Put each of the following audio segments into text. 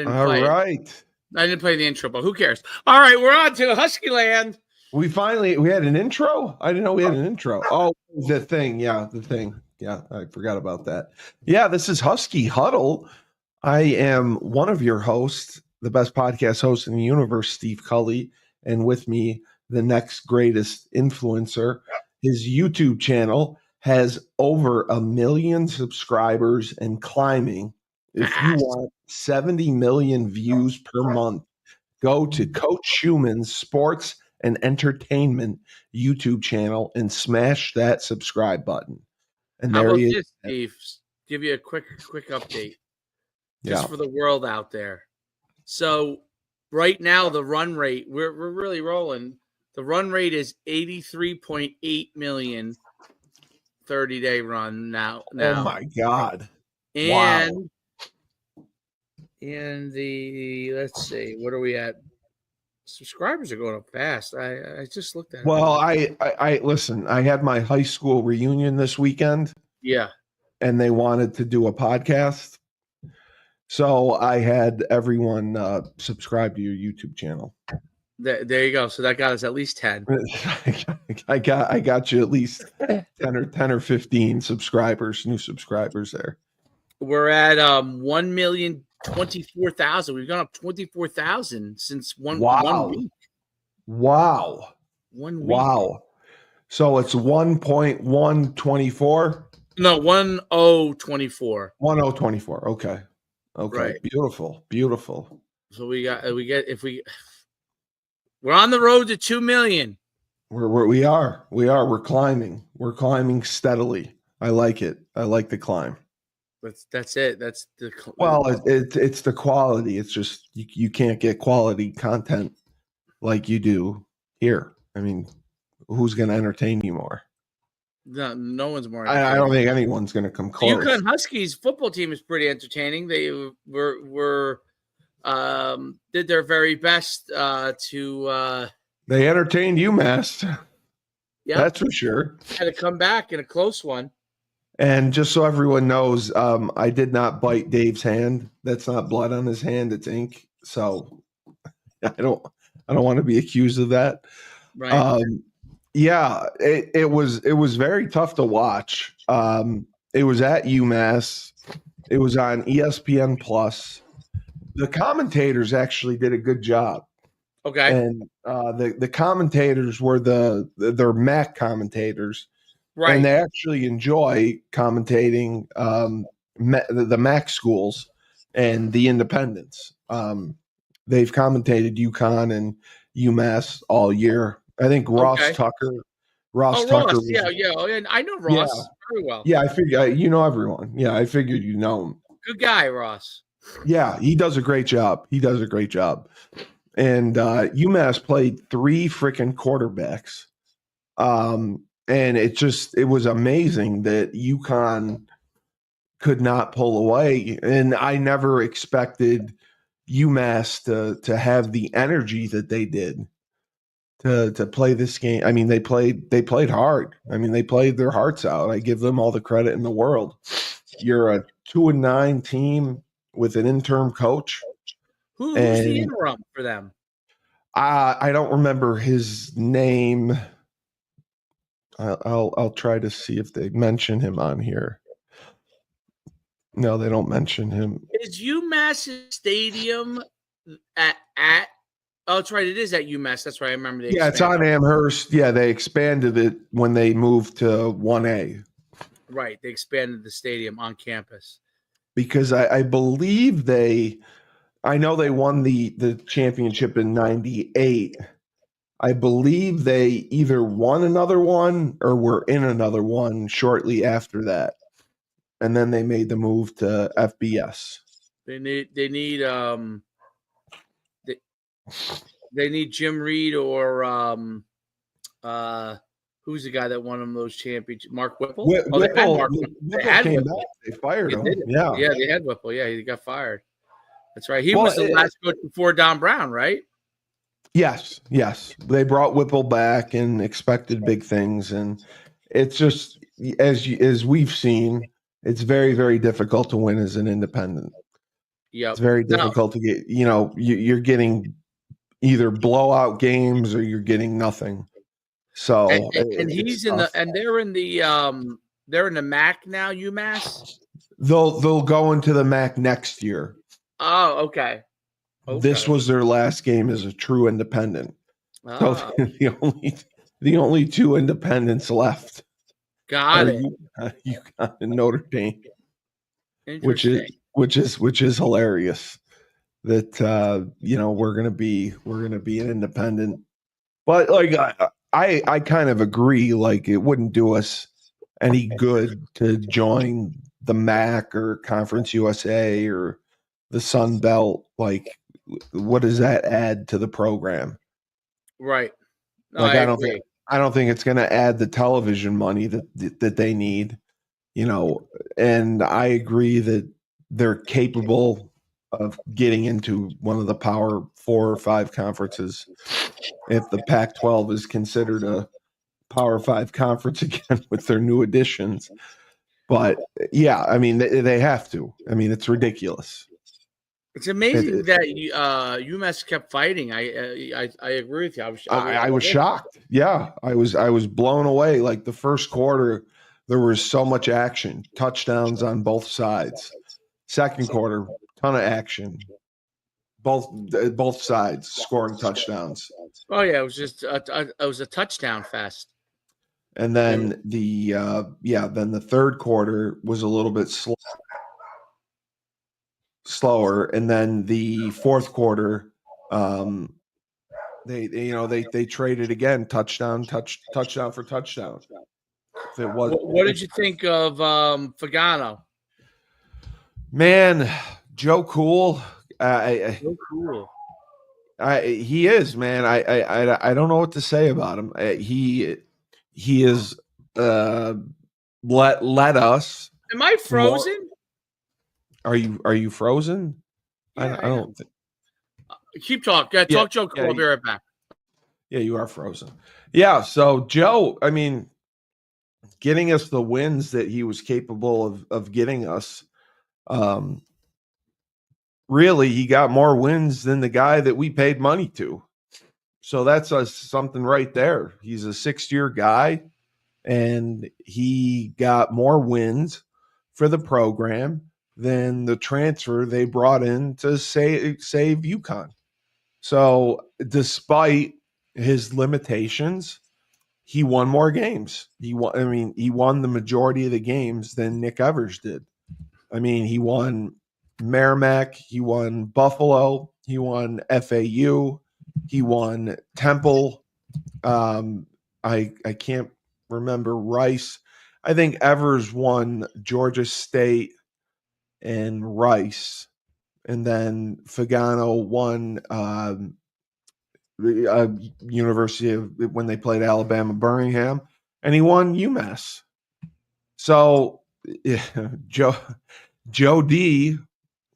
All right. I didn't play the intro, but who cares? All right, we're on to Husky Land. We had an intro? I didn't know we had an intro. Oh, the thing. Yeah, the thing. Yeah, I forgot about that. Yeah, this is Husky Huddle. I am one of your hosts, the best podcast host in the universe, Steve Cully, and with me, the next greatest influencer. His YouTube channel has over 1 million subscribers and climbing. If you want 70 million views per month, go to Coach Schuman's Sports and Entertainment YouTube channel and smash that subscribe button. And How there about he this, is. Steve? Give you a quick update, just for the world out there. So right now, the run rate, we're really rolling. The run rate is 83.8 million 30-day run now. Oh my God! And wow. And let's see, what are we at? Subscribers are going up fast. I just looked at it. Well, I listen. I had my high school reunion this weekend. Yeah. And they wanted to do a podcast, so I had everyone subscribe to your YouTube channel. There you go. So that got us at least 10. I got you at least 10 or 15 subscribers, new subscribers there. We're at 1,024,000. We've gone up 24,000 since one week. Wow. 1 week. Wow. So it's 1.124? No, 1024. 1024. Okay. Right. Beautiful. So we're on the road to 2 million. We are. We're climbing. We're climbing steadily. I like it. I like the climb. That's it. That's it's the quality. It's just you can't get quality content like you do here. I mean, who's going to entertain you more? No one's more. I don't think anyone's going to come close. The UConn Huskies football team is pretty entertaining. They were did their very best to. They entertained UMass. Yeah, that's for sure. Had to come back in a close one. And just so everyone knows, I did not bite Dave's hand. That's not blood on his hand; it's ink. So I don't want to be accused of that. Right. Yeah, it was very tough to watch. It was at UMass. It was on ESPN Plus. The commentators actually did a good job. Okay. And the commentators were their MAC commentators. Right. And they actually enjoy commentating the MAC schools and the independents. They've commentated UConn and UMass all year. I think Ross Tucker. Ross, yeah. And I know Ross very well. Yeah, I figure you know everyone. Yeah, I figured you know him. Good guy, Ross. Yeah, he does a great job. And UMass played 3 freaking quarterbacks. And it was amazing that UConn could not pull away. And I never expected UMass to have the energy that they did to play this game. I mean, they played hard. I mean, they played their hearts out. I give them all the credit in the world. You're a 2-9 team with an interim coach. Who's the interim for them? I don't remember his name. I'll try to see if they mention him on here. No, they don't mention him. Is UMass Stadium at? Oh, that's right. It is at UMass. That's right. I remember. It's on Amherst. Yeah, they expanded it when they moved to 1A. Right, they expanded the stadium on campus because I believe I know they won the championship in '98. I believe they either won another one or were in another one shortly after that, and then they made the move to FBS. They need Jim Reed or who's the guy that won them those championships? Mark Whipple. Whipple came back. They fired him. Yeah, they had Whipple. Yeah, he got fired. That's right. He was the last coach before Don Brown, right? Yes. They brought Whipple back and expected big things, and it's just as we've seen, it's very, very difficult to win as an independent. Yep. It's very difficult to get. You're getting either blowout games or you're getting nothing. So and he's in tough. and they're in the MAC now, UMass. They'll go into the MAC next year. Oh, okay. This was their last game as a true independent. So the only two independents left got it. UConn and Notre Dame, which Interesting. is hilarious. That we're gonna be an independent, but like I kind of agree. Like it wouldn't do us any good to join the MAC or Conference USA or the Sun Belt. Like, what does that add to the program? Right. No, Like I agree. I don't think it's going to add the television money that they need. And I agree that they're capable of getting into one of the Power 4 or 5 conferences if the Pac-12 is considered a Power 5 conference again with their new additions. But yeah, I mean, they have to. I mean, it's ridiculous. It's amazing that UMass kept fighting. I agree with you. I was shocked. Yeah, I was blown away. Like the first quarter, there was so much action, touchdowns on both sides. Second quarter, ton of action. Both sides scoring touchdowns. Oh yeah, it was just it was a touchdown fest. And then then the third quarter was a little bit slower, and then the fourth quarter, they traded again, touchdown for touchdown. If it was, what did you think of Fagano? Man, Joe Cool. So cool. He is, man. I don't know what to say about him. He is let us. Am I frozen? Are you frozen? Yeah, I don't think. Keep talking. Talk, Joe Cool. I'll be right back. Yeah, you are frozen. Yeah, so Joe, I mean, getting us the wins that he was capable of getting us. Really, he got more wins than the guy that we paid money to. So that's something right there. He's a 6-year guy, and he got more wins for the program than the transfer they brought in to save UConn. So despite his limitations, he won more games. He won the majority of the games than Nick Evers did. I mean, he won Merrimack, he won Buffalo, he won FAU, he won Temple. I can't remember Rice. I think Evers won Georgia State and Rice, and then Fagano won University of when they played Alabama Birmingham, and he won UMass. So yeah, Joe D,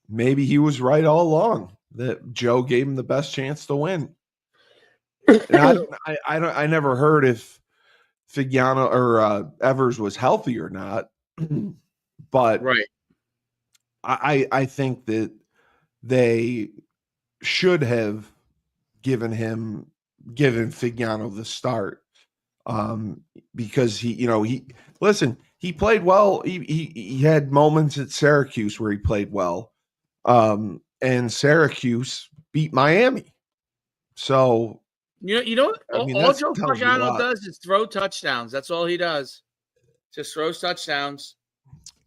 maybe he was right all along that Joe gave him the best chance to win. And I never heard if Fagano or Evers was healthy or not, but right. I think that they should have given Fagano the start, because he played well. He had moments at Syracuse where he played well, and Syracuse beat Miami. So all Joe Fagano does is throw touchdowns. That's all he does. Just throws touchdowns.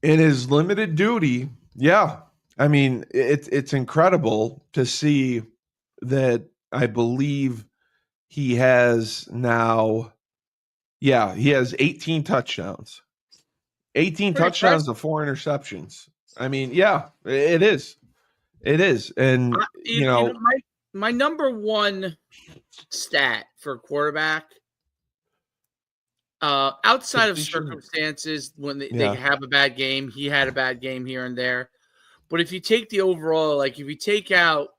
In his limited duty, yeah. I mean, it's incredible to see that. I believe he has now, he has 18 touchdowns. 18 Pretty touchdowns impressive. to 4 interceptions. I mean, yeah, it is. It is. And, my number one stat for a quarterback, outside of circumstances when they have a bad game, he had a bad game here and there. But if you take the overall, like if you take out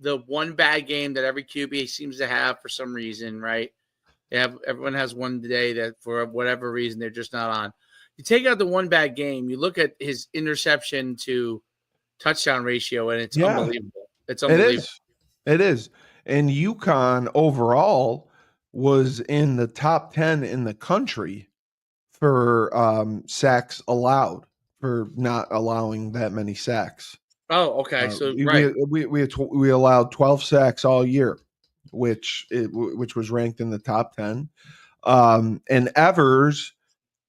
the one bad game that every QB seems to have for some reason, right? Everyone has one day that for whatever reason they're just not on. You take out the one bad game, you look at his interception to touchdown ratio, and it's Yeah, unbelievable. It's it unbelievable. is. It is. And UConn overall was in the top 10 in the country for sacks allowed, for not allowing that many sacks. Oh, okay. So We allowed 12 sacks all year, which was ranked in the top 10. And Evers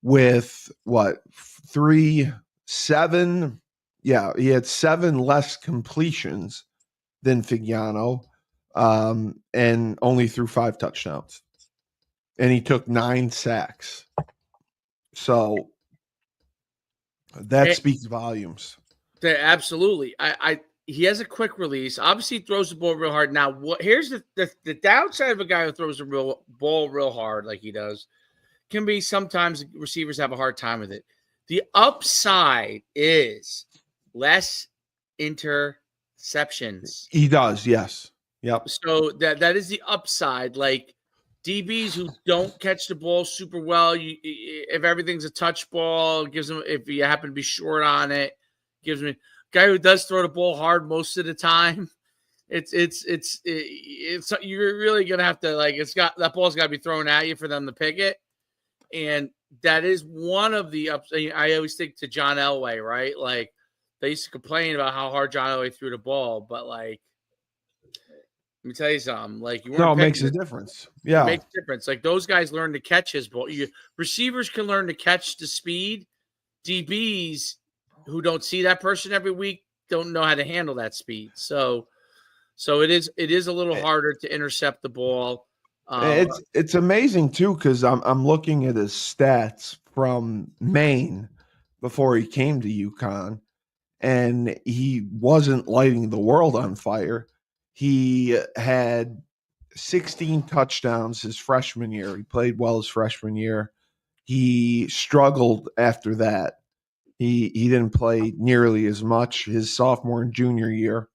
with what 7, yeah, he had 7 less completions than Figiano, and only threw 5 touchdowns, and he took 9 sacks. So that speaks volumes. Absolutely. He has a quick release. Obviously, he throws the ball real hard. Now, here's the downside of a guy who throws the ball real hard like he does can be sometimes receivers have a hard time with it. The upside is less interceptions. He does, yes. Yep. So that is the upside. Like DBs who don't catch the ball super well, if everything's a touch ball, gives them, if you happen to be short on it, gives me guy who does throw the ball hard most of the time. It's you're really gonna have to that ball's got to be thrown at you for them to pick it, and that is one of the ups. I always think to John Elway, right? Like they used to complain about how hard John Elway threw the ball, but like let me tell you something. Like you weren't. No, it makes a difference. Yeah, it makes a difference. Like those guys learn to catch his ball. Receivers can learn to catch the speed. DBs who don't see that person every week don't know how to handle that speed. So it is a little harder to intercept the ball. It's amazing too, because I'm looking at his stats from Maine before he came to UConn, and he wasn't lighting the world on fire. He had 16 touchdowns his freshman year. He played well his freshman year. He struggled after that. He didn't play nearly as much his sophomore and junior year.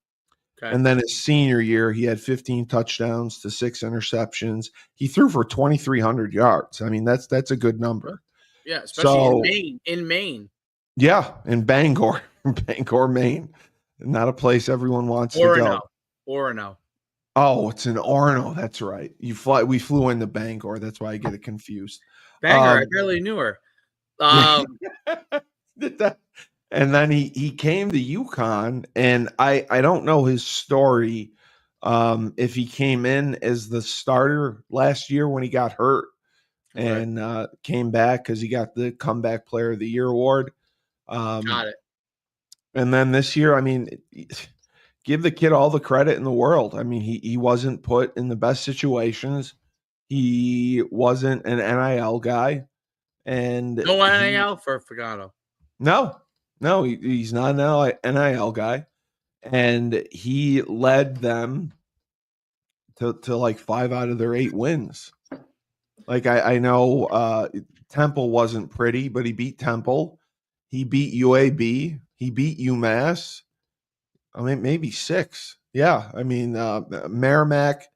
Okay. And then his senior year, he had 15 touchdowns to 6 interceptions. He threw for 2,300 yards. I mean, that's a good number. Yeah, especially in Maine. Yeah, in Bangor, Bangor, Maine. Not a place everyone wants to go. Orono. Oh, it's in Orono. That's right. We flew into Bangor. That's why I get it confused. Bangor, I barely knew her. And then he came to UConn, and I don't know his story. If he came in as the starter last year when he got hurt and came back because he got the Comeback Player of the Year award. Got it. And then this year, I mean, give the kid all the credit in the world. I mean, he wasn't put in the best situations. He wasn't an NIL guy, and no NIL for Fagano. No, he's not an NIL guy, and he led them to like 5 out of their 8 wins. Like I know Temple wasn't pretty, but he beat Temple. He beat UAB. He beat UMass. I mean, maybe 6. Yeah, I mean Merrimack,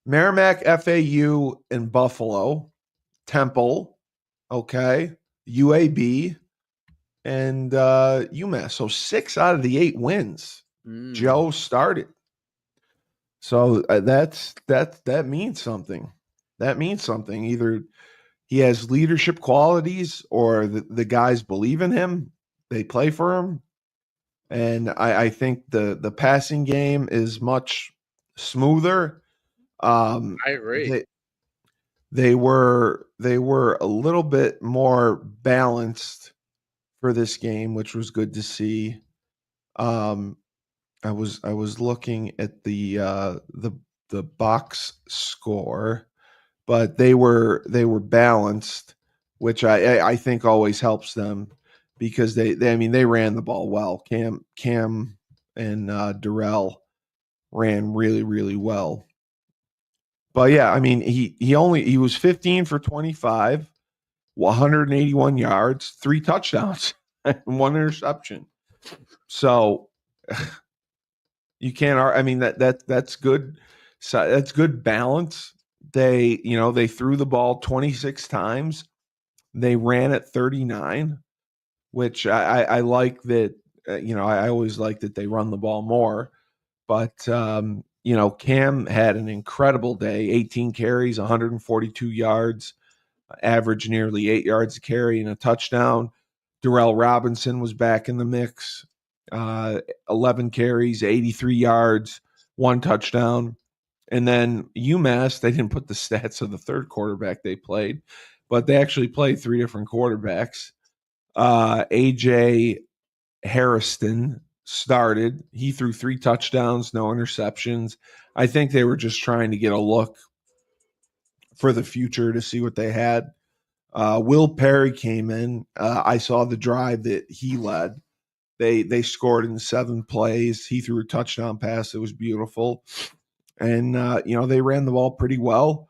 FAU, and Buffalo, Temple, okay, UAB, and UMass. So 6 out of the 8 wins Joe started. So that means something. That means something. Either he has leadership qualities, or the guys believe in him. They play for him. And I think the passing game is much smoother. I agree. They were a little bit more balanced for this game, which was good to see. I was looking at the box score, but they were balanced, which I think always helps them, because I mean they ran the ball well. Cam and Durrell ran really, really well. But yeah, I mean he was 15 for 25, 181 yards, 3 touchdowns, and 1 interception. So you can't. I mean that's good. So that's good balance. They threw the ball 26 times. They ran it 39, which I like that. I always like that they run the ball more. But Cam had an incredible day. 18 carries, 142 yards, average nearly 8 yards a carry and a touchdown. Darrell Robinson was back in the mix. 11 carries, 83 yards, one touchdown. And then UMass, they didn't put the stats of the third quarterback they played, but they actually played three different quarterbacks. AJ Harrison started. He threw 3 touchdowns, no interceptions. I think they were just trying to get a look for the future to see what they had. Will Perry came in. I saw the drive that he led. They scored in 7 plays. He threw a touchdown pass. It was beautiful. And, they ran the ball pretty well.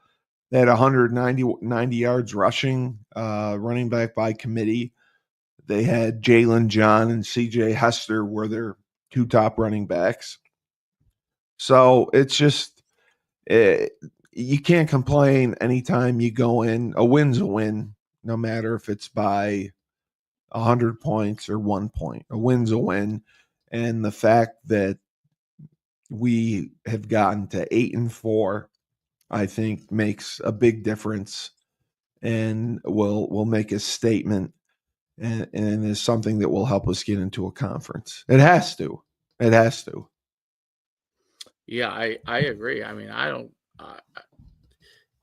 They had 190 yards rushing, running back by committee. They had Jalen John and CJ Hester were their 2 top running backs. So it's just, you can't complain anytime you go in. A win's a win, no matter if it's by 100 points or 1 point. A win's a win. And the fact that we have gotten to 8-4, I think makes a big difference and will make a statement and is something that will help us get into a conference. It has to. It has to. Yeah, I agree. I mean, I don't.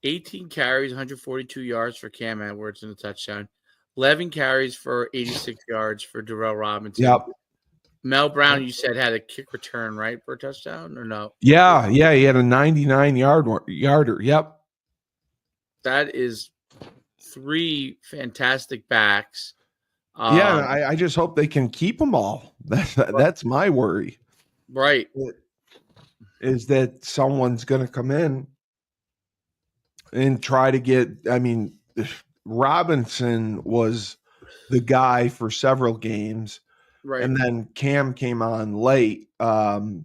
18 carries, 142 yards for Cam Edwards and a touchdown. 11 carries for 86 yards for Darrell Robinson. Yep. Mel Brown, you said, had a kick return, right, for a touchdown or no? Yeah, he had a 99-yarder. Yep. That is 3 fantastic backs. I just hope they can keep them all. That's my worry. Right. Is that someone's going to come in and try to get, Robinson was the guy for several games. Right. And then Cam came on late. UAB,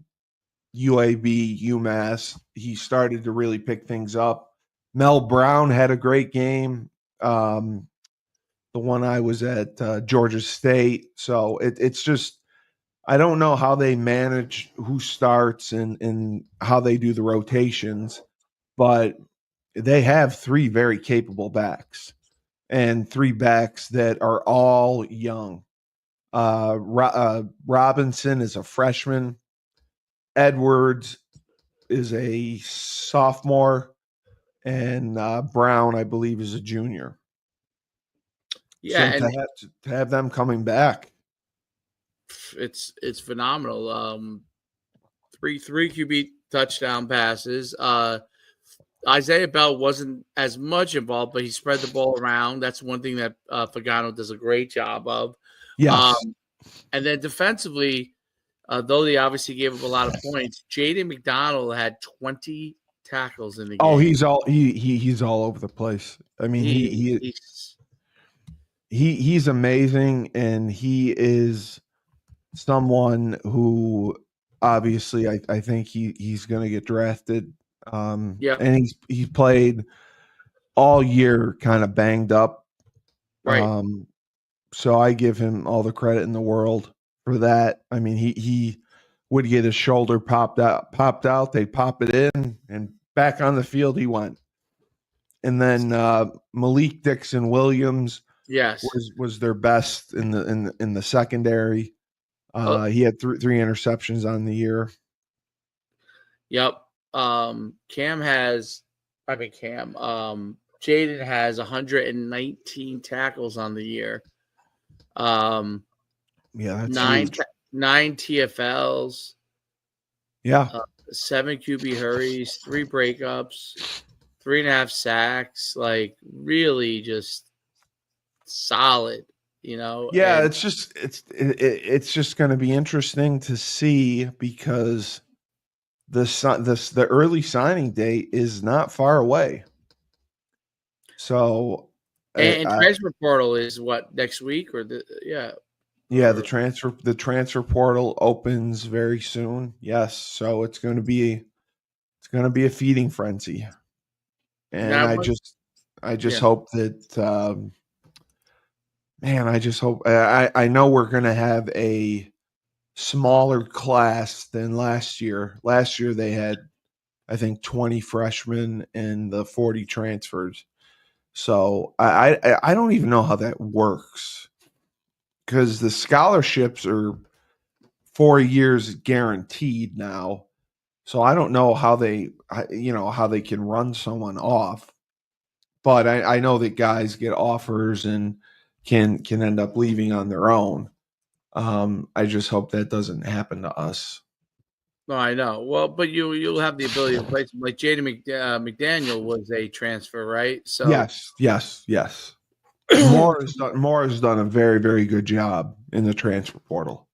UMass, he started to really pick things up. Mel Brown had a great game. The one I was at Georgia State. So it's just, I don't know how they manage who starts and how they do the rotations, but they have 3 very capable backs and 3 backs that are all young. Robinson is a freshman. Edwards is a sophomore, and Brown, I believe, is a junior. Yeah, so to have them coming back, it's phenomenal. 3 QB touchdown passes. Isaiah Bell wasn't as much involved, but he spread the ball around. That's one thing that Fagano does a great job of. yes. And then defensively, though they obviously gave up a lot of points, Jaden McDonald had 20 tackles in the game. Oh, he's all over the place. I mean, he's amazing, and he is someone who obviously I think he's going to get drafted. And he's played all year kind of banged up. Right. So I give him all the credit in the world for that. I mean, he would get his shoulder popped out, they pop it in, and back on the field he went. And then Malik Dixon Williams was their best in the secondary. He had 3 interceptions on the year. Yep. Jaden has 119 tackles on the year. That's 9 TFLs. Yeah. 7 QB hurries, 3 breakups, 3.5 sacks. Like, really just solid, Yeah, and it's just going to be interesting to see because the early signing date is not far away. So, and transfer portal is what, next week or the transfer portal opens very soon. Yes, so it's going to be a feeding frenzy, and now, I just hope that. Man, I just hope I know we're going to have a smaller class than last year. Last year they had, I think, 20 freshmen and the 40 transfers. So I don't even know how that works, because the scholarships are 4 years guaranteed now. So I don't know how how they can run someone off. But I know that guys get offers and can end up leaving on their own. I just hope that doesn't happen to us. No, I know. Well, but you'll have the ability to play. Like Jaden McDaniel was a transfer, right? So Yes. Moore has done a very, very good job in the transfer portal.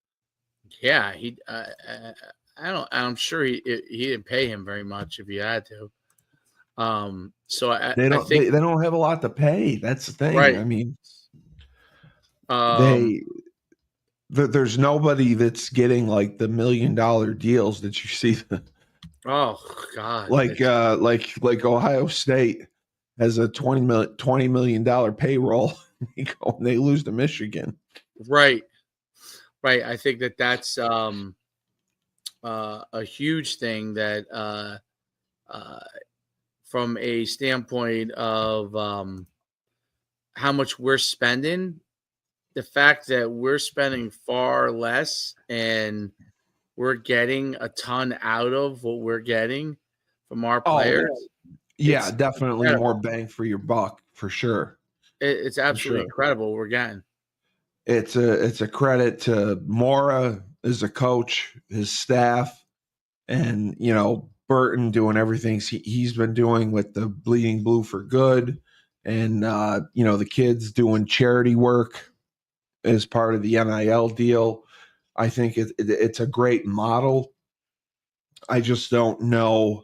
yeah, he. I don't. I'm sure he didn't pay him very much if he had to. So They I don't think they don't have a lot to pay. That's the thing. right. I mean, Um. they there's nobody that's getting like the $1 million deals that you see. Oh God. Like Ohio State has a $20 million payroll. They lose to Michigan. Right. Right. I think that's a huge thing that uh, from a standpoint of how much we're spending, the fact that we're spending far less and we're getting a ton out of what we're getting from our Oh players. yeah, It's definitely more incredible. bang for your buck for sure. It's For absolutely sure. incredible what we're getting. It's a credit to Mora as a coach, his staff, and Burton doing everything he's been doing with the Bleeding Blue for Good, and the kids doing charity work as part of the NIL deal. I think it's a great model. I just don't know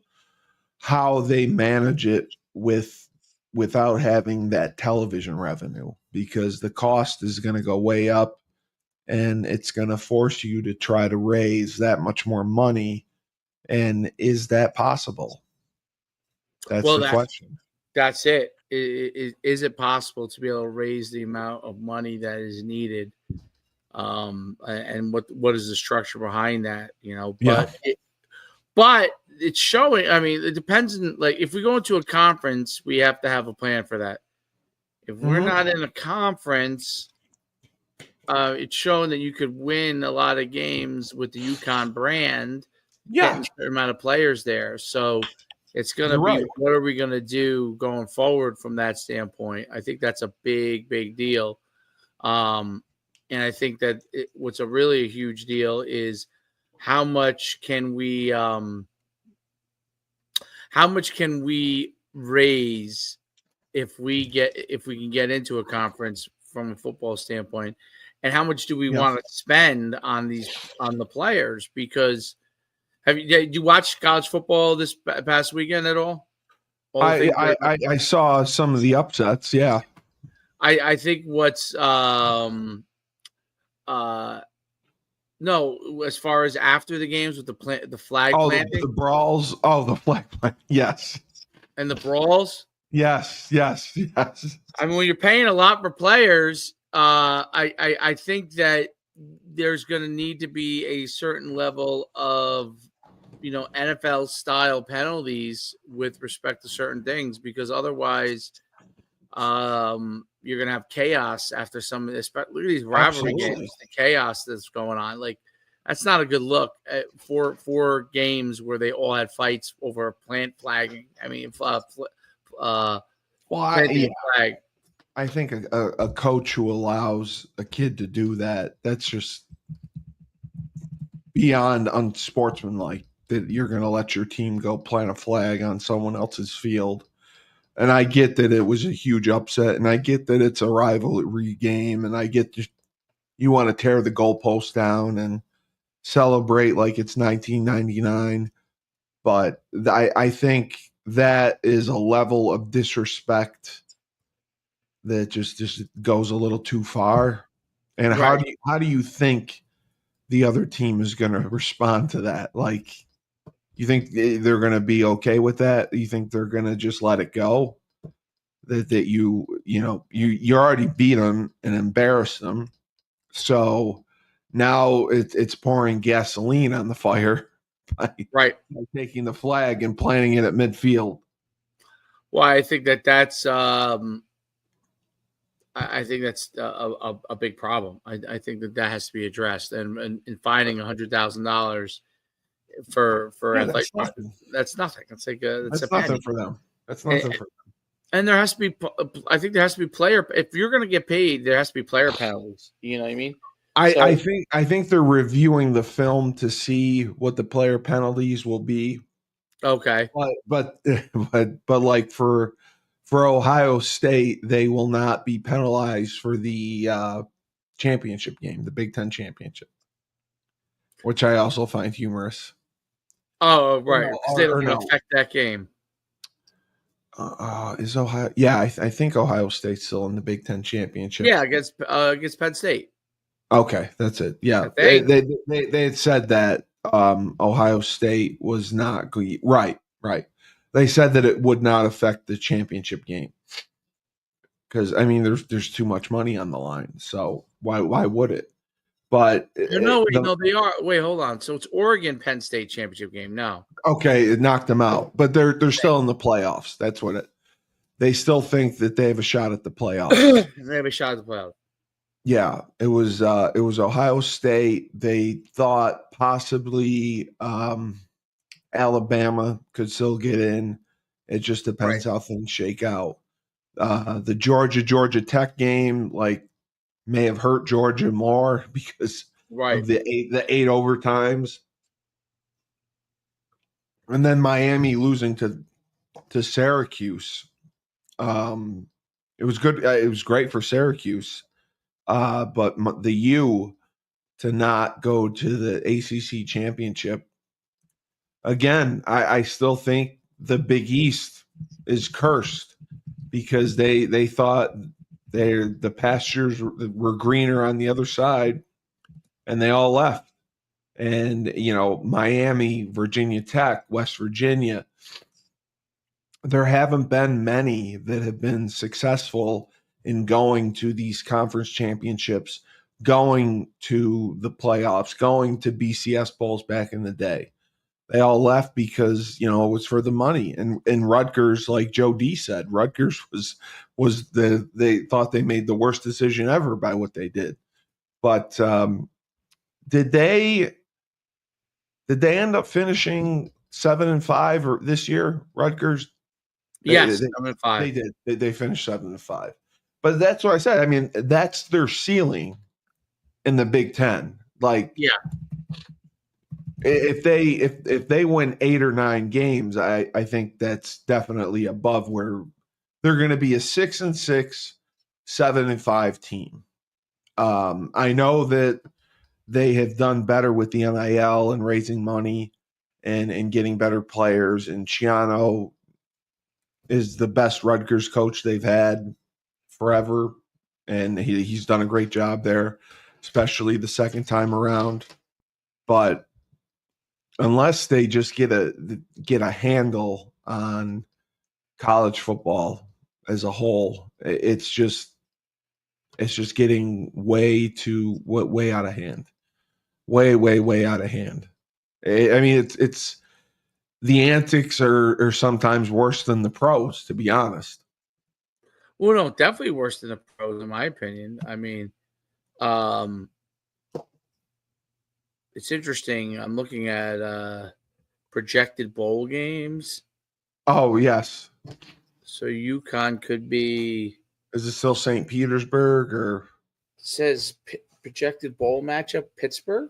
how they manage it without having that television revenue, because the cost is going to go way up, and it's going to force you to try to raise that much more money. And is that possible? That's Well, the question. that's it. Is it possible to be able to raise the amount of money that is needed? And what is the structure behind that? Yeah. But it's showing. I mean, it depends on, like, if we go into a conference, we have to have a plan for that. If we're Mm-hmm. not in a conference, it's showing that you could win a lot of games with the UConn brand, getting Yeah, a certain amount of players there. So it's going to you're be, right. what are we going to do going forward from that standpoint? I think that's a big, big deal. And I think that what's a really huge deal is how much can we raise if we can get into a conference from a football standpoint, and how much do we Yeah. want to spend on the players? Because did you watch college football this past weekend at all? All the I, things I I I saw some of the upsets. Yeah. I think what's uh no, as far as after the games with the flag Oh, the planting brawls. Oh, the flag plant. Yes. and the brawls. Yes. I mean, when you're paying a lot for players, I think that there's going to need to be a certain level of NFL style penalties with respect to certain things, because otherwise, you're going to have chaos after some of this. But look at these rivalry Absolutely. games, the chaos that's going on. Like, that's not a good look for games where they all had fights over plant flagging. I mean, Well, planting a flag. I think a coach who allows a kid to do that, that's just beyond unsportsmanlike, that you're going to let your team go plant a flag on someone else's field. And I get that it was a huge upset, and I get that it's a rivalry game, and I get that you want to tear the goalpost down and celebrate like it's 1999. But I think that is a level of disrespect that just goes a little too far. And Right. how do you think the other team is going to respond to that? Like, you think they're going to be okay with that? You think they're going to just let it go? That you already beat them and embarrassed them. So now it's pouring gasoline on the fire by taking the flag and planting it at midfield. Well, I think that's I think that's a big problem. I think that has to be addressed, and fining $100,000 for athletic, that's nothing. It's like that's nothing for them. That's nothing for them. And there has to be, I think there has to be player. If you're going to get paid, there has to be player penalties. You know what I mean? I think they're reviewing the film to see what the player penalties will be. Okay, but like for Ohio State, they will not be penalized for the championship game, the Big Ten championship, which I also find humorous. Oh, right, because they don't affect that game. Is Ohio? Yeah, I think Ohio State's still in the Big Ten championship. Yeah, against Penn State. Okay, that's it. Yeah, they had said that Ohio State was not good. Right. They said that it would not affect the championship game because I mean, there's too much money on the line. So why would it? But no, they are. Wait, hold on. So it's Oregon Penn State championship game. No. Okay, it knocked them out, but they're still in the playoffs. That's what it. They still think that they have a shot at the playoffs. They have a shot at the playoffs. Yeah, it was Ohio State. They thought possibly Alabama could still get in. It just depends how things shake out. The Georgia Tech game may have hurt Georgia more because of the eight overtimes, and then Miami losing to Syracuse. It was good. It was great for Syracuse, but the U to not go to the ACC championship. Again, I still think the Big East is cursed because they thought the pastures were greener on the other side, and they all left. And Miami, Virginia Tech, West Virginia, there haven't been many that have been successful in going to these conference championships, going to the playoffs, going to BCS bowls back in the day. They all left because it was for the money. And Rutgers, like Joe D said, Rutgers they thought they made the worst decision ever by what they did. But did they end up finishing 7-5 or this year, Rutgers? Yes, 7-5. They did. They finished 7-5. But that's what I said. I mean, that's their ceiling in the Big Ten. If they win 8 or 9 games, I think that's definitely above where they're going to be a 6-6, 7-5 team. I know that they have done better with the NIL and raising money and getting better players. And Schiano is the best Rutgers coach they've had forever, and he's done a great job there, especially the second time around. But unless they just get a handle on college football as a whole, it's just getting way out of hand, way out of hand. I mean, it's the antics are sometimes worse than the pros, to be honest. Well, no, definitely worse than the pros, in my opinion. I mean, it's interesting. I'm looking at projected bowl games. Oh, yes. So UConn could be. Is it still St. Petersburg or? It says projected bowl matchup Pittsburgh.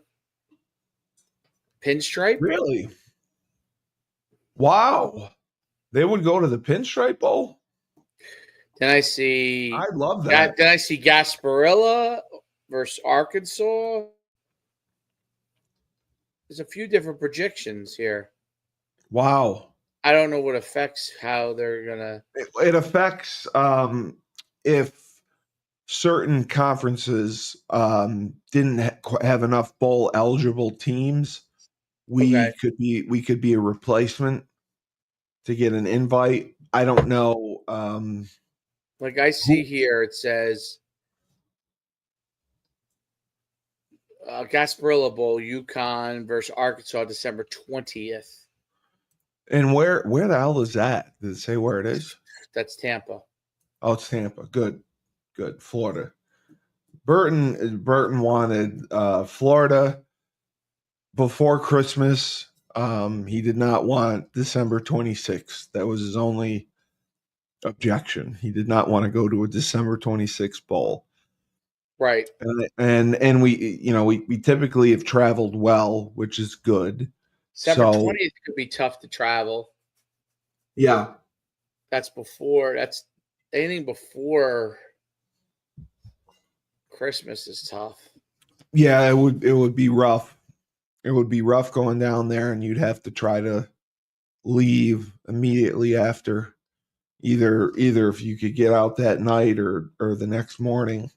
Pinstripe. Really? Wow. They would go to the Pinstripe Bowl? Then I see. I love that. Then I see Gasparilla versus Arkansas. There's a few different projections here. Wow. I don't know what affects how they're gonna. It affects if certain conferences didn't have enough bowl eligible teams. We could be a replacement to get an invite. I don't know. Like I see here, it says Gasparilla Bowl, UConn versus Arkansas, December 20th. And where the hell is that? Did it say where it is? That's Tampa. Oh, it's Tampa. Good. Florida. Burton wanted Florida before Christmas. He did not want December 26th. That was his only objection. He did not want to go to a December 26th bowl. Right. And we typically have traveled well, which is good. December 20th could be tough to travel. Yeah. That's anything before Christmas is tough. Yeah, it would be rough. It would be rough going down there, and you'd have to try to leave immediately after. Either if you could get out that night or the next morning.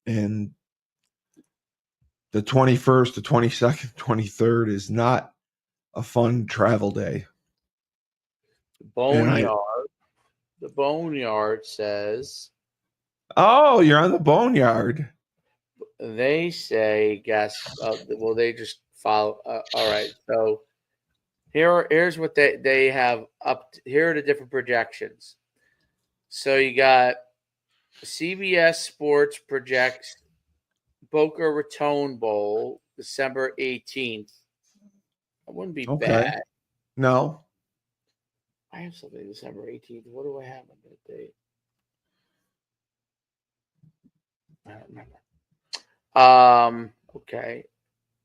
And the 21st, the 22nd, 23rd is not a fun travel day. The Boneyard says. Oh, you're on the Boneyard. They say, they just follow. All right. So here's what they have up. Here are the different projections. So you got CBS Sports projects Boca Raton Bowl, December 18th. That wouldn't be bad. No. I have something December 18th. What do I have on that date? I don't remember. Okay.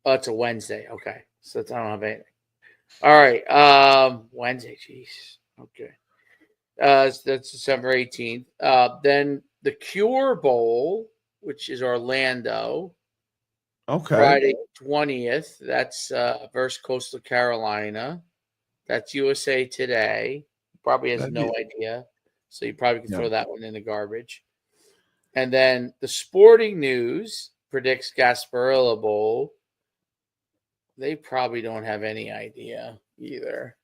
Oh, it's a Wednesday. Okay. So I don't have anything. All right. Wednesday, jeez. Okay. That's December 18th. Then the Cure Bowl, which is Orlando. Okay. Friday 20th. That's versus Coastal Carolina. That's USA Today. Probably has no idea. So you probably can throw that one in the garbage. And then the Sporting News predicts Gasparilla Bowl. They probably don't have any idea either.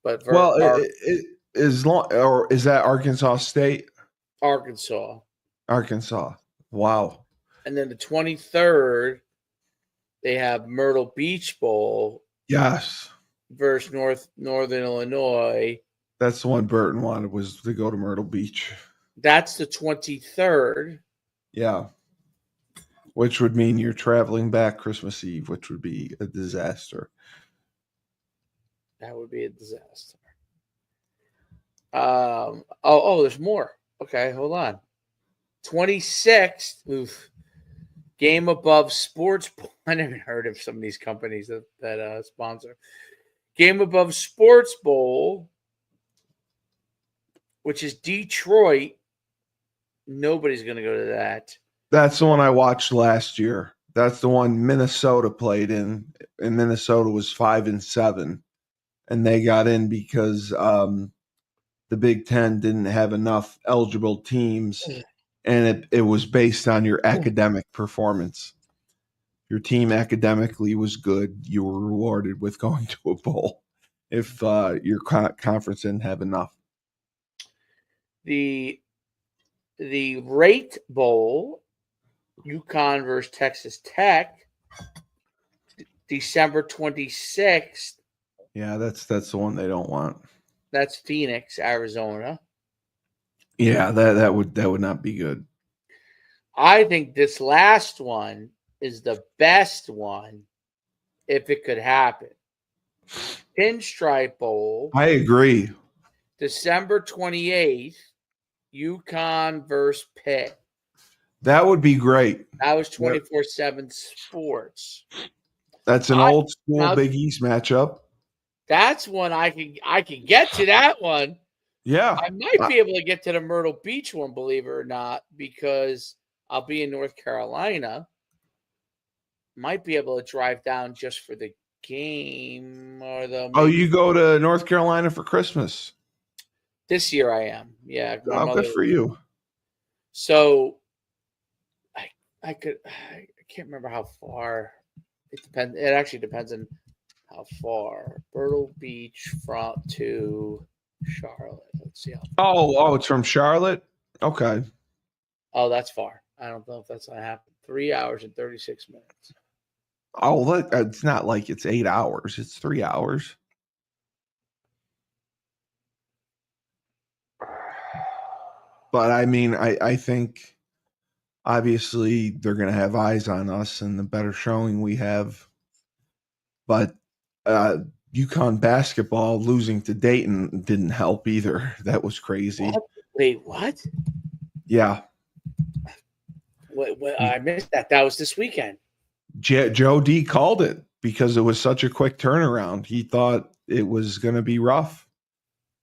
But is that Arkansas State? Arkansas. Wow. And then the 23rd, they have Myrtle Beach Bowl. Yes. Versus Northern Illinois. That's the one Burton wanted, was to go to Myrtle Beach. That's the 23rd. Yeah. Which would mean you're traveling back Christmas Eve, which would be a disaster. That would be a disaster. There's more. Okay, hold on. 26th. Oof. Game Above Sports. I never heard of some of these companies that sponsor. Game Above Sports Bowl, which is Detroit. Nobody's going to go to that. That's the one I watched last year. That's the one Minnesota played in, and Minnesota was 5-7, and they got in because the Big Ten didn't have enough eligible teams, and it was based on your academic performance. Your team academically was good, you were rewarded with going to a bowl. If your conference didn't have enough. The Rate Bowl, UConn versus Texas Tech, December 26th. Yeah, that's the one they don't want. That's Phoenix, Arizona. Yeah, that would not be good. I think this last one is the best one if it could happen. Pinstripe Bowl. I agree. December 28th, UConn versus Pitt. That would be great. That was 24/7 Sports. That's an old school Big East matchup. That's one I can get to that one. Yeah. I might be able to get to the Myrtle Beach one, believe it or not, because I'll be in North Carolina. Might be able to drive down just for the game or the. Oh, you go to North Carolina for Christmas? This year I am. Yeah. Good for you. So I can't remember how far. It depends. It actually depends on how far Myrtle Beach to Charlotte. Let's see how. Oh, it's from Charlotte. Okay. Oh, that's far. I don't know if that's gonna happen. 3 hours and 36 minutes. Oh, look, it's not like it's 8 hours. It's 3 hours. But I mean, I think obviously they're going to have eyes on us and the better showing we have. But UConn basketball losing to Dayton didn't help either. That was crazy. What? Wait, what? Yeah. What, I missed that. That was this weekend. Joe D called it because it was such a quick turnaround. He thought it was going to be rough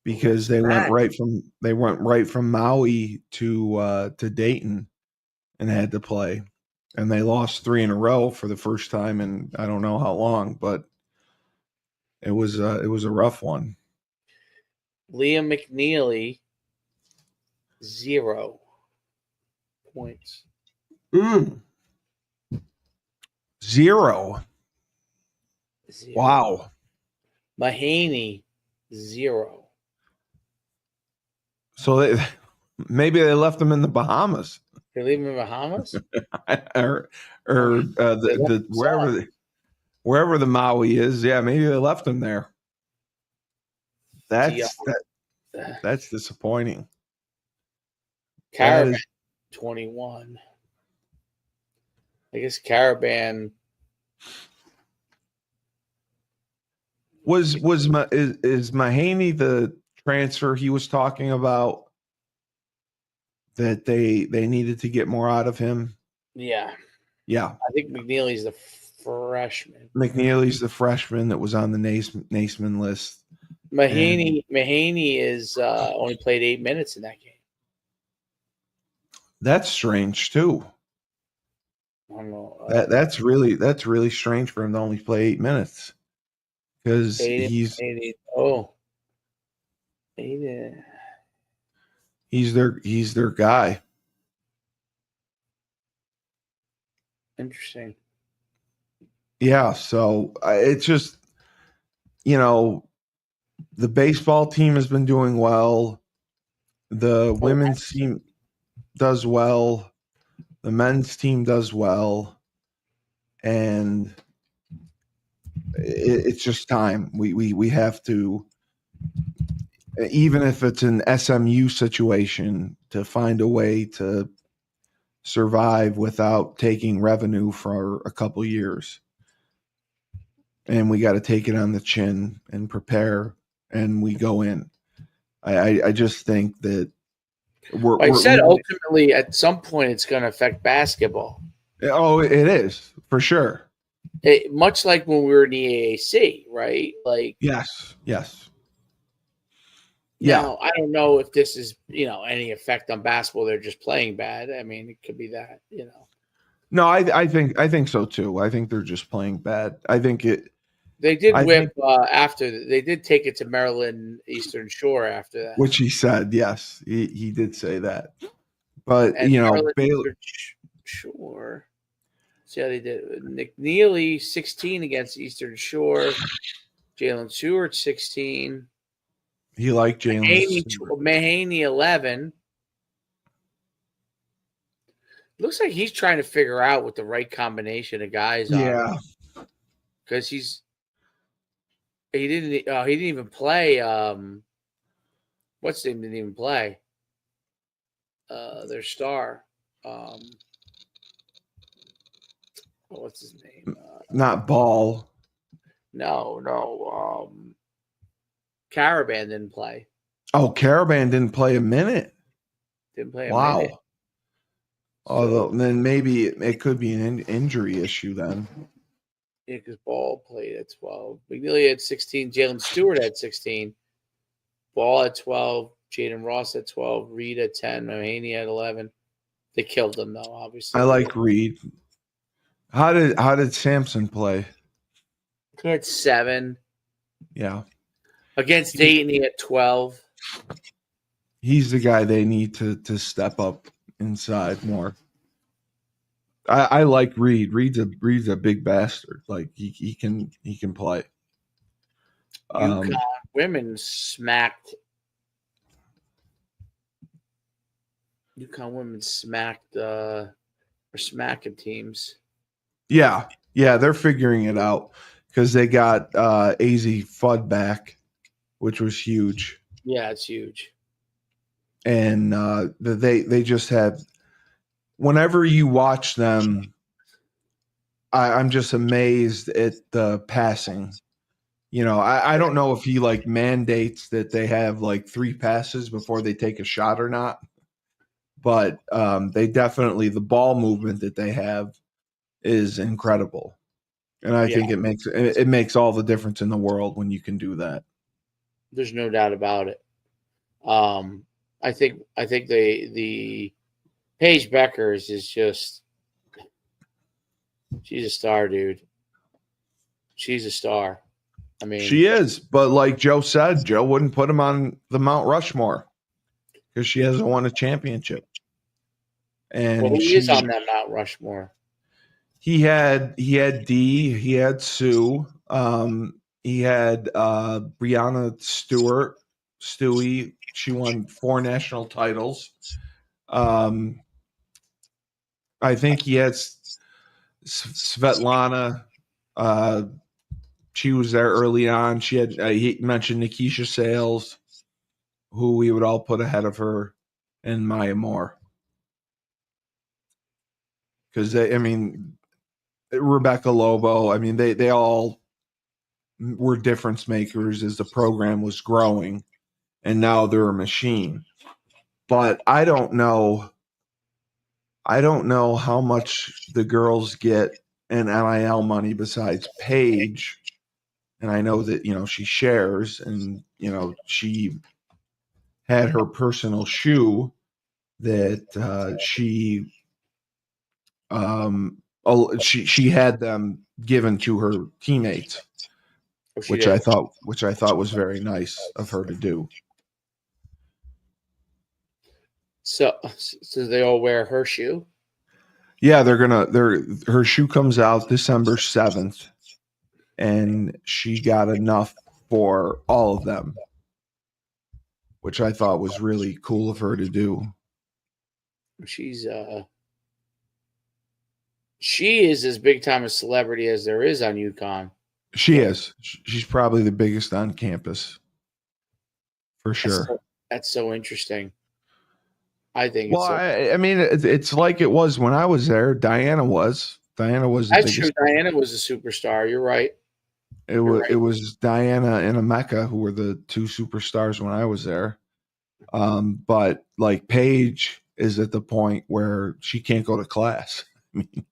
because they went right from Maui to Dayton and had to play, and they lost 3 in a row for the first time in I don't know how long, but it was a rough one. Liam McNeely, 0 points. 0. Wow. Mahaney, 0. So maybe they left them in the Bahamas. They leave him in Bahamas, or wherever the Maui is. Yeah, maybe they left them there. That's disappointing. Caravan, 21. I guess Caravan is Mahaney the transfer he was talking about that they needed to get more out of him? Yeah. Yeah. I think McNeely's the freshman. McNeely's the freshman that was on the Naismith list. Mahaney is only played 8 minutes in that game. That's strange too. I don't know. That's really strange for him to only play 8 minutes because he's their guy. Interesting. Yeah, so it's just the baseball team has been doing well. The women's team does well. The men's team does well. And it's just time. We have to, even if it's an SMU situation, to find a way to survive without taking revenue for a couple years. And we got to take it on the chin and prepare, and we go in. I just think that ultimately at some point it's going to affect basketball. Oh, it is for sure. Much like when we were in the AAC, right? Like yes. Now, I don't know if this is any effect on basketball. They're just playing bad. I mean, it could be that. No, I think so too. I think they're just playing bad. I think it. They did after they did take it to Maryland Eastern Shore after that, which he said. Yes, he did say that. But Baylor Shore. See how they did. McNeely 16 against Eastern Shore. Jalen Stewart 16. He liked Jalen. Mahaney 11. Looks like he's trying to figure out what the right combination of guys are. Yeah, because he didn't even play. What's his name didn't even play? Their star. What's his name? Not Ball. No. Caravan didn't play. Oh, Caravan didn't play a minute. Didn't play a minute. Although then maybe it could be an injury issue then. Yeah, because Ball played at 12. McNeely had 16. Jalen Stewart had 16. Ball at 12. Jaden Ross at 12. Reed at 10. Mahaney at 11. They killed them though, obviously. I like Reed. How did Sampson play? He had 7. Yeah. Against Dayton, he had 12. He's the guy they need to step up inside more. I like Reed. Reed's a big bastard. Like he can play. UConn women smacked. UConn women smacked Or smacking teams. Yeah, they're figuring it out because they got AZ Fudd back, which was huge. Yeah, it's huge. And they just have. Whenever you watch them, I'm just amazed at the passing. I don't know if he like mandates that they have like 3 passes before they take a shot or not, but they definitely the ball movement that they have is incredible. And I think it makes all the difference in the world when you can do that. There's no doubt about it. I think the Paige Beckers is just she's a star, dude. She's a star. I mean, she is, but like Joe said, Joe wouldn't put him on the Mount Rushmore because she hasn't won a championship. And he is on that Mount Rushmore. He had Dee, he had Sue, he had Brianna Stewart, Stewie. She won 4 national titles. I think he has Svetlana. She was there early on. She had he mentioned Nikisha Sales, who we would all put ahead of her, and Maya Moore. Because Rebecca Lobo. I mean, they all were difference makers as the program was growing, and now they're a machine. But I don't know how much the girls get in NIL money besides Paige. And I know that, she shares, and, she had her personal shoe that she had them given to her teammates, which I thought was very nice of her to do. So they all wear her shoe? Yeah, her shoe comes out December 7th, and she got enough for all of them, which I thought was really cool of her to do. She is as big time a celebrity as there is on UConn. She is. She's probably the biggest on campus, for sure. That's so interesting. I think. Well, it's like it was when I was there. Diana was the That's biggest. true. Diana was a superstar. You're right. It was Diana and Emeka who were the 2 superstars when I was there. But like Paige is at the point where she can't go to class. I mean,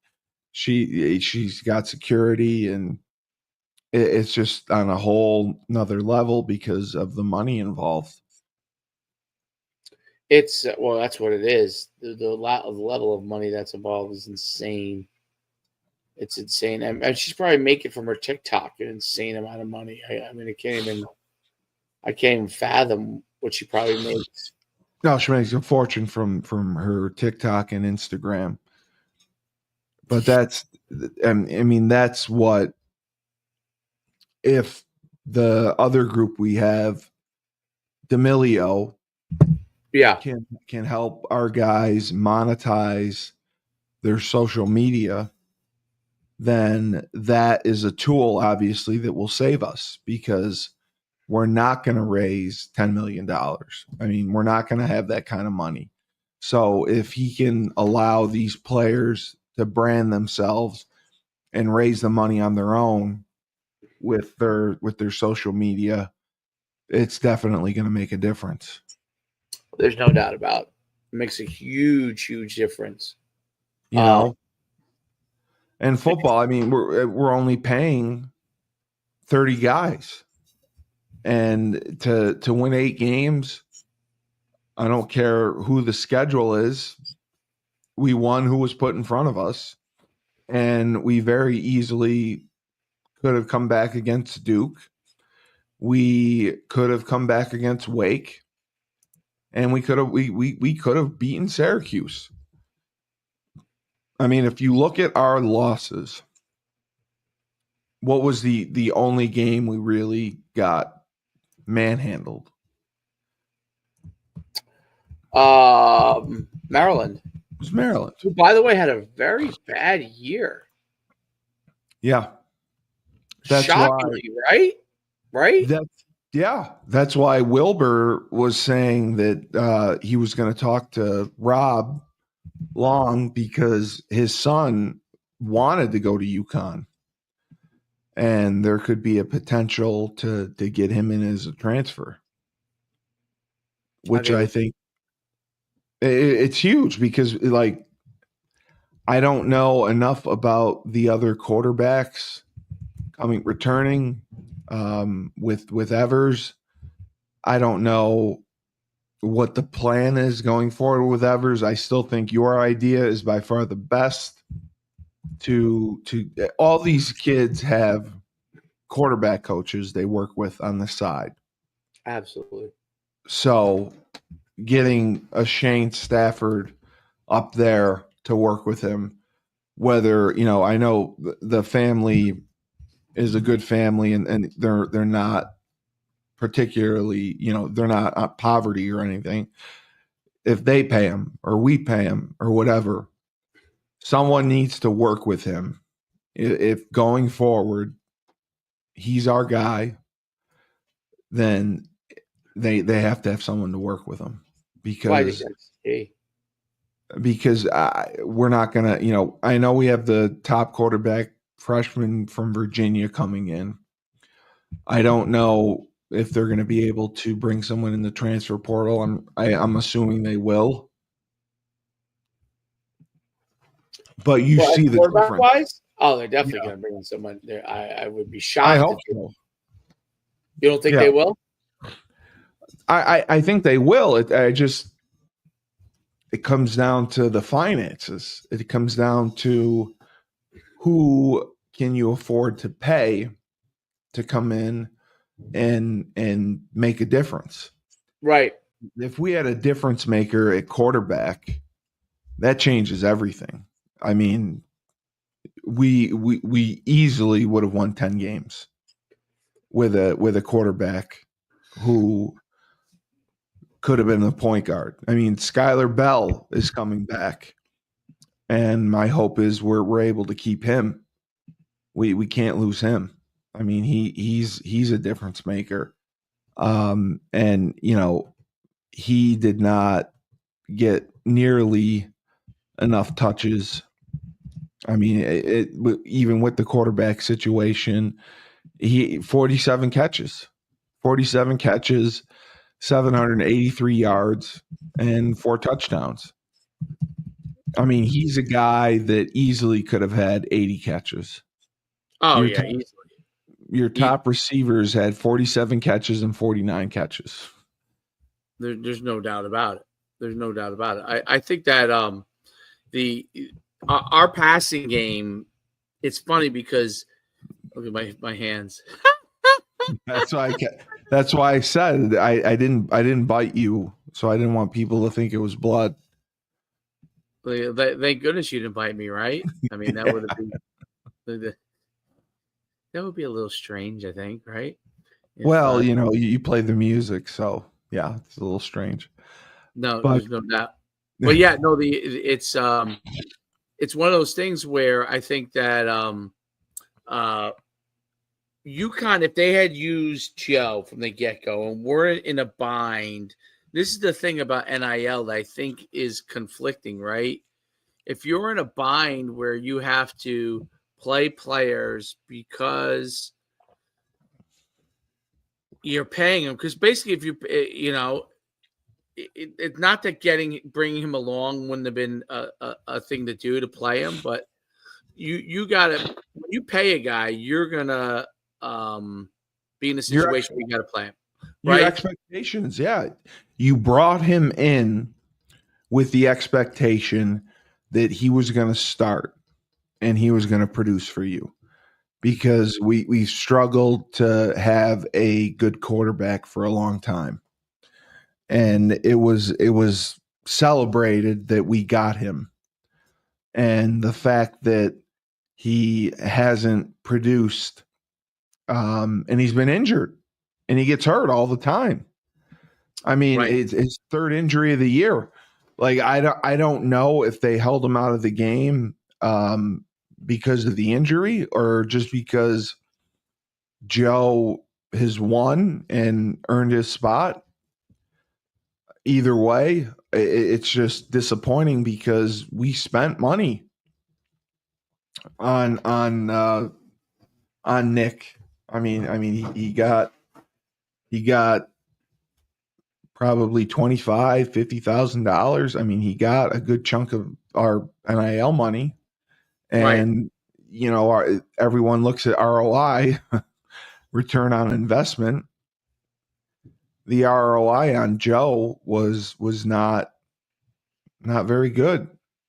she's got security, and it's just on a whole nother level because of the money involved. It's that's what it is. The level of money that's involved is insane. It's insane, and she's probably making from her TikTok an insane amount of money. I can't even fathom what she probably makes. No, she makes a fortune from her TikTok and Instagram. But that's what, if the other group we have, D'Amelio, can help our guys monetize their social media, then that is a tool, obviously, that will save us, because we're not going to raise $10 million. I mean, we're not going to have that kind of money. So if he can allow these players to brand themselves and raise the money on their own with their social media, it's definitely going to make a difference. There's no doubt about it. It makes a huge difference. And football, I mean, we're only paying 30 guys, and to win 8 games, I don't care who the schedule is. We won who was put in front of us, and we very easily could have come back against Duke. We could have come back against Wake, and we could have beaten Syracuse. I mean, if you look at our losses, what was the only game we really got manhandled? Maryland. was Maryland. Who, by the way, had a very bad year. Yeah. That's shockingly, why, right? That's why Wilbur was saying that he was going to talk to Rob Long because his son wanted to go to UConn, and there could be a potential to get him in as a transfer, which I think it's huge because, like, I don't know enough about the other quarterbacks returning with Evers. I don't know what the plan is going forward with Evers. I still think your idea is by far the best. To all these kids have quarterback coaches they work with on the side. Absolutely. So getting a Shane Stafford up there to work with him, whether, I know the family is a good family and they're not particularly, they're not poverty or anything. If they pay him or we pay him or whatever, someone needs to work with him. If going forward, he's our guy, then they have to have someone to work with him because we're not gonna. I know we have the top quarterback freshman from Virginia coming in. I don't know if they're going to be able to bring someone in the transfer portal. I'm assuming they will. But you see the difference. Wise? Oh, they're definitely going to bring in someone there. I would be shocked. I hope so. You don't think they will? I think they will. It comes down to the finances. It comes down to who can you afford to pay to come in and make a difference. Right. If we had a difference maker at quarterback, that changes everything. I mean, we easily would have won 10 games with a quarterback who could have been the point guard. I mean, Skylar Bell is coming back, and my hope is we're able to keep him. We can't lose him. I mean, he's a difference maker. And he did not get nearly enough touches. I mean, even with the quarterback situation, he 47 catches, 783 yards, and 4 touchdowns. I mean, he's a guy that easily could have had 80 catches. Oh, easily. Your top receivers had 47 catches and 49 catches. There's no doubt about it. I think that our passing game, it's funny because look at my hands. That's why I said I didn't bite you, so I didn't want people to think it was blood. Thank goodness you didn't bite me, right? I mean, that would be a little strange, I think, right? Well, you play the music, so yeah, it's a little strange. No, there's no doubt. But yeah, no, it's one of those things where I think that UConn, if they had used Joe from the get-go and we're in a bind, this is the thing about NIL that I think is conflicting, right? If you're in a bind where you have to play players because you're paying them, because basically if it's not that bringing him along wouldn't have been a thing to do to play him, but you gotta, when you pay a guy, you're gonna be in a situation where you gotta play him. Right? Your expectations, yeah. You brought him in with the expectation that he was going to start and he was going to produce for you, because we struggled to have a good quarterback for a long time. And it was celebrated that we got him. And the fact that he hasn't produced, and he's been injured and he gets hurt all the time. I mean, It's his third injury of the year. Like I don't know if they held him out of the game because of the injury or just because Joe has won and earned his spot. Either way, it's just disappointing because we spent money on Nick. I mean, he got probably $50,000. I mean, he got a good chunk of our NIL money, and everyone looks at ROI, return on investment. The ROI on Joe was not very good.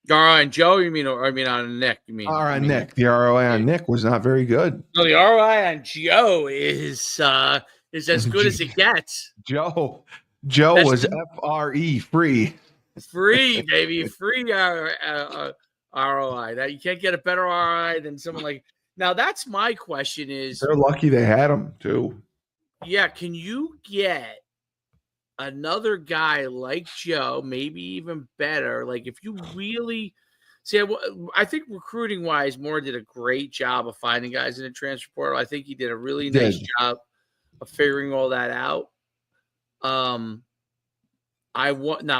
On Joe, you mean? Or I mean on Nick? You mean? Nick. The ROI on Nick was not very good. No, the ROI on Joe is as good as it gets. Joe was FRE free, baby, free ROI. That you can't get a better ROI than someone like. Now that's my question: is they're lucky they had him too. Yeah, can you get another guy like Joe, maybe even better? Like if you really see, I think recruiting wise, Moore did a great job of finding guys in the transfer portal. I think he did a really nice job of figuring all that out. Now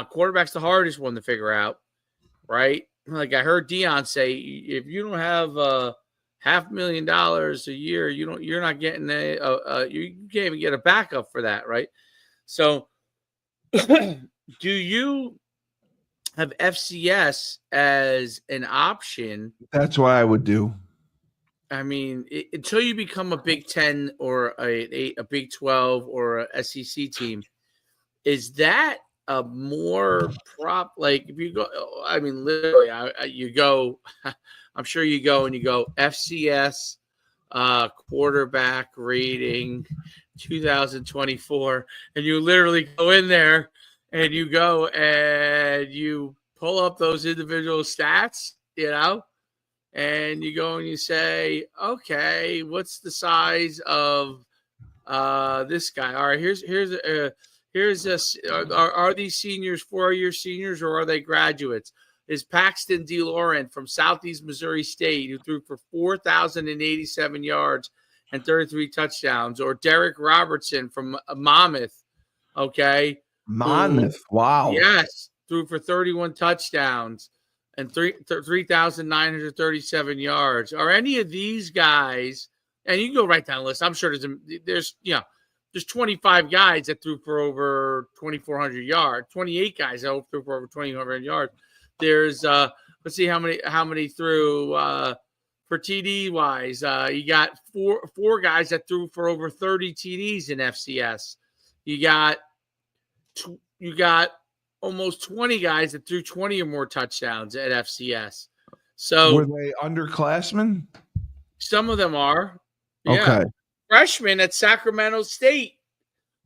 quarterback's the hardest one to figure out, right? Like I heard Dion say, if you don't have $500,000 a year, you're not getting you can't even get a backup for that, right? So do you have FCS as an option? That's what I would do. I mean, until you become a Big 10 or a Big 12 or a SEC team, is that a more like if you go? I mean, literally, you go. I'm sure you go and you go FCS quarterback rating 2024, and you literally go in there and you go and you pull up those individual stats, and you go and you say, okay, what's the size of this guy? All right, here's this. Are these seniors 4-year seniors or are they graduates? Is Paxton DeLauren from Southeast Missouri State, who threw for 4,087 yards and 33 touchdowns, or Derek Robertson from Monmouth? Okay, Monmouth, wow, yes, threw for 31 touchdowns and 3,937 yards. Are any of these guys? And you can go right down the list. I'm sure there's 25 guys that threw for over 2,400 yards. 28 guys that threw for over 2,400 yards. There's let's see how many threw for TD wise. You got four guys that threw for over 30 TDs in FCS. You got almost 20 guys that threw 20 or more touchdowns at FCS. So were they underclassmen? Some of them are. Okay. Yeah. Freshman at Sacramento State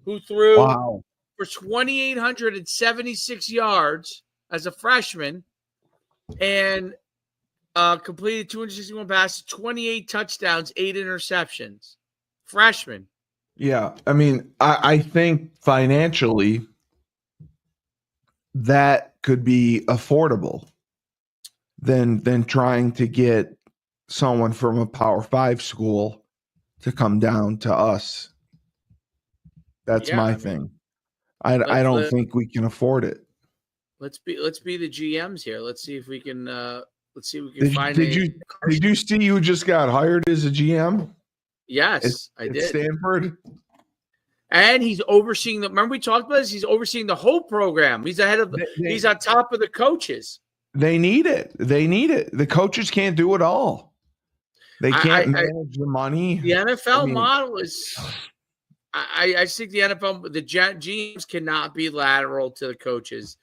who threw for 2,876 yards as a freshman and completed 261 passes, 28 touchdowns, 8 interceptions. Freshman. Yeah. I mean, I think financially that could be affordable than trying to get someone from a Power 5 school to come down to us. That's my thing. I don't think we can afford it. Let's be the GMs here. Let's see if we can find. Did you see you just got hired as a GM? Yes, I did. Stanford. And he's overseeing remember we talked about this? He's overseeing the whole program. He's ahead of he's on top of the coaches. They need it. The coaches can't do it all. They can't manage the money. The NFL model is I think the NFL, the GMs cannot be lateral to the coaches.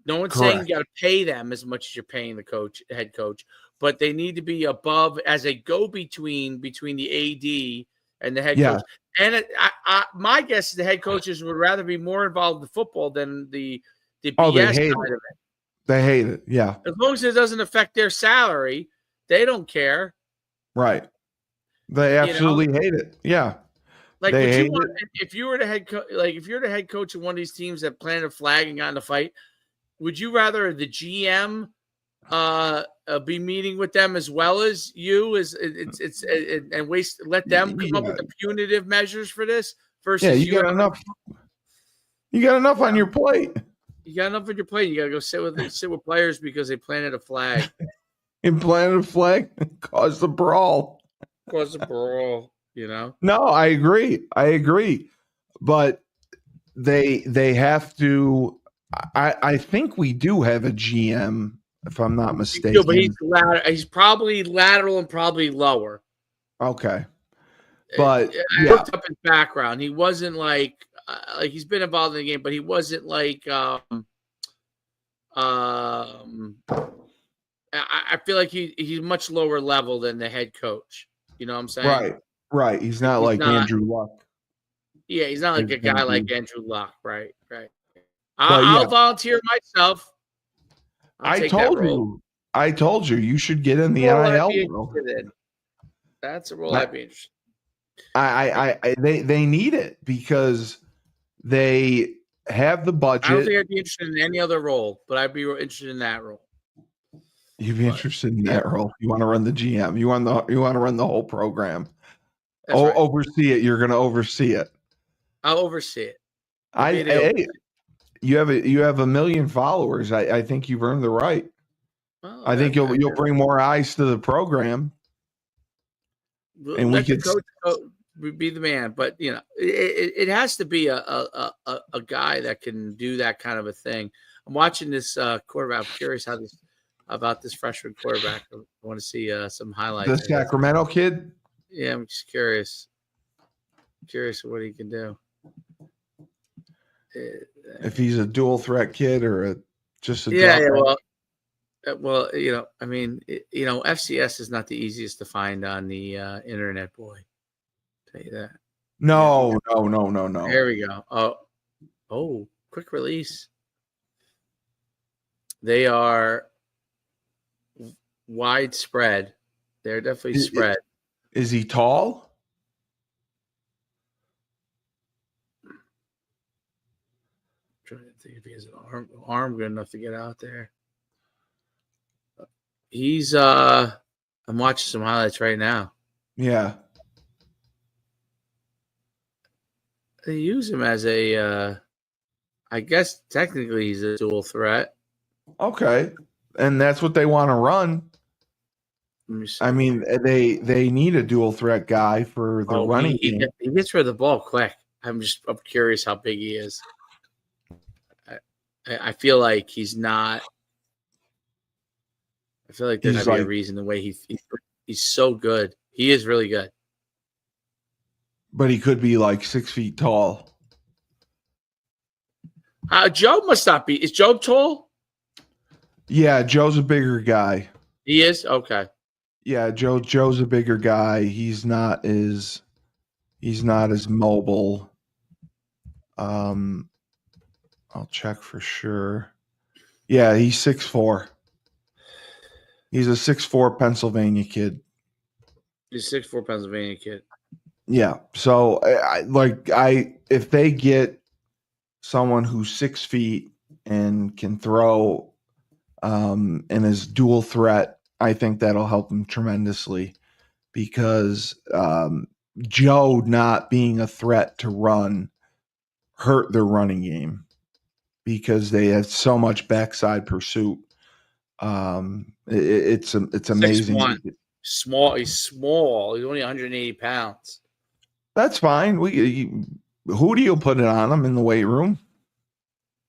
No one's saying you got to pay them as much as you're paying the head coach, but they need to be above as a go-between between the AD and the head coach. And my guess is the head coaches would rather be more involved in football than the BS side of it. They hate it. Yeah. As long as it doesn't affect their salary, they don't care. Right. They absolutely hate it. Yeah. Like, if you were the head coach, if you're the head coach of one of these teams that planted a flag and got in a fight, would you rather the GM be meeting with them as well as you? And let them come up with the punitive measures for this versus you got enough. You got enough on your plate. You got enough on your plate. You got to go sit with players because they planted a flag. And planted a flag caused a brawl. Caused a brawl. No, I agree. But they have to. I think we do have a GM, if I'm not mistaken. But he's probably lateral and probably lower. Okay, but I looked up his background. He wasn't like he's been involved in the game, but he wasn't like I feel like he's much lower level than the head coach. You know what I'm saying? Right. He's not like Andrew Luck. Yeah, he's not like a guy like Andrew Luck. Right. I'll volunteer myself. I told you you should get in the NIL. That's a role I'd be interested in. They need it because they have the budget. I don't think I'd be interested in any other role, but I'd be interested in that role. You'd be interested in that role. You want to run the GM. You want to run the whole program. Right. Oversee it. You're going to oversee it. I'll oversee it. You have 1 million followers. I think you've earned the right. Well, I think you'll bring more eyes to the program. And we could be the man, but it has to be a guy that can do that kind of a thing. I'm watching this quarterback. I'm curious about this freshman quarterback. I want to see some highlights. The Sacramento kid? Yeah, I'm just curious. Curious what he can do. If he's a dual threat kid or just a well, I mean, FCS is not the easiest to find on the internet, boy. I'll tell you that. No. There we go. Oh, quick release. They are widespread. They're definitely spread. Is he tall? I'm trying to think if he has an arm good enough to get out there. He's I'm watching some highlights right now. Yeah. They use him as a I guess technically he's a dual threat. Okay. And that's what they want to run. I mean, they need a dual threat guy for the running game. He gets rid of the ball quick. I'm curious how big he is. I feel like he's not. I feel like there might be a reason the way he's so good. He is really good. But he could be like 6 feet tall. Joe must not be. Is Joe tall? Yeah, Joe's a bigger guy. He is? Okay. Yeah, Joe's a bigger guy. He's not as mobile. I'll check for sure. Yeah, he's 6'4". He's a 6'4" Pennsylvania kid. He's a 6'4" Pennsylvania kid. Yeah. So if they get someone who's 6 feet and can throw and is dual threat, I think that'll help them tremendously because Joe not being a threat to run hurt their running game because they have so much backside pursuit. It's amazing. 6'1". Small. He's small. He's only 180 pounds. That's fine. Hootie will put it on him in the weight room.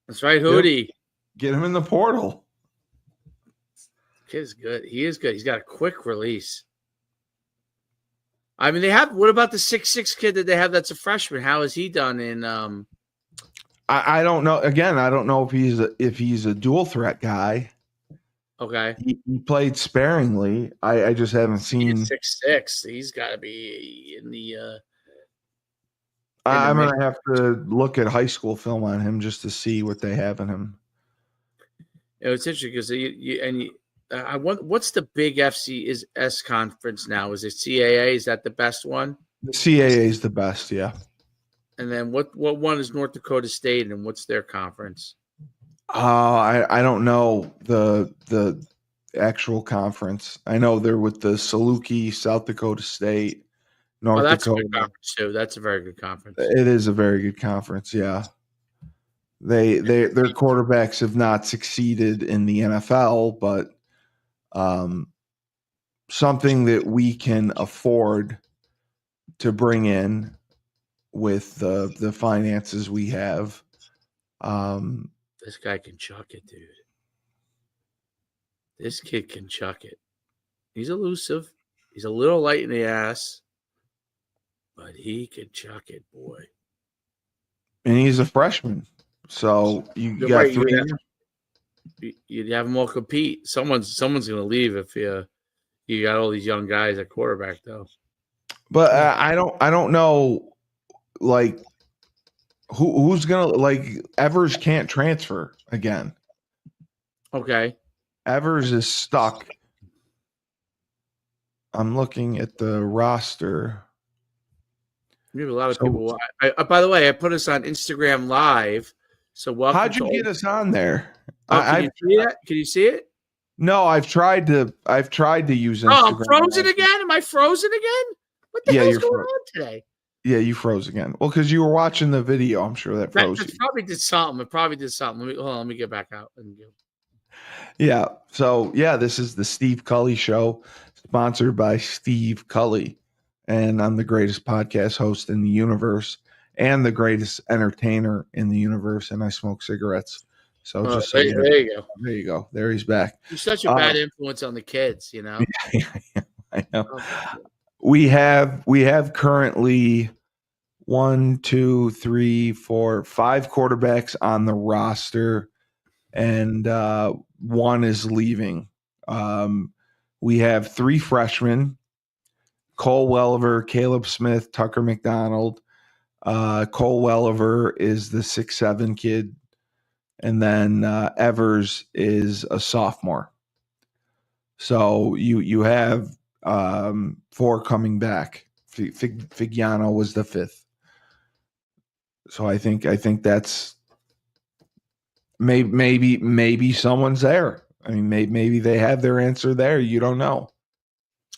That's right, Hootie. Get him in the portal. Kid's good. He is good. He's got a quick release. I mean, what about the 6'6" kid that they have that's a freshman? How has he done in I don't know. Again, I don't know if he's a dual threat guy. Okay. He played sparingly. I just haven't seen 6'6". He's got to be in the I'm going to have to look at high school film on him just to see what they have in him. It's interesting because what's the big FCS conference now? Is it CAA? Is that the best one? The CAA is the best, yeah. And then what one is North Dakota State and what's their conference? I don't know the actual conference. I know they're with the Saluki, South Dakota State, North that's Dakota. a good conference too. That's a very good conference. It is a very good conference. Yeah, their quarterbacks have not succeeded in the NFL, but something that we can afford to bring in with the finances we have. This guy can chuck it, dude. This kid can chuck it. He's elusive. He's a little light in the ass, but he can chuck it, boy. And he's a freshman, so you You're got right. 3 You'd have them all compete. Someone's going to leave if you got all these young guys at quarterback, though. But I don't know, like who's gonna, like, Evers can't transfer again. Okay. Evers is stuck. I'm looking at the roster. We have a lot of people. By the way, I put us on Instagram Live. So welcome. How'd you get us on there? Can you see that? Can you see it? No, I've tried to use Instagram. Oh, I'm frozen again. Am I frozen again? What the hell's going on today? Yeah, you froze again. Well, because you were watching the video, I'm sure that froze you. It probably did something. Let me get back out. Yeah. So yeah, this is the Steve Cully Show, sponsored by Steve Cully, and I'm the greatest podcast host in the universe and the greatest entertainer in the universe, and I smoke cigarettes. So just so there you go. There you go. There he's back. You're such a bad influence on the kids, you know. I know. We have currently 1, 2, 3, 4, 5 quarterbacks on the roster, and one is leaving. We have 3 freshmen: Cole Welliver, Caleb Smith, Tucker McDonald. Cole Welliver is the 6'7" kid, and then Evers is a sophomore. So you have 4 coming back. Figiano was the 5th. So I think that's maybe someone's there. I mean, maybe they have their answer there. You don't know.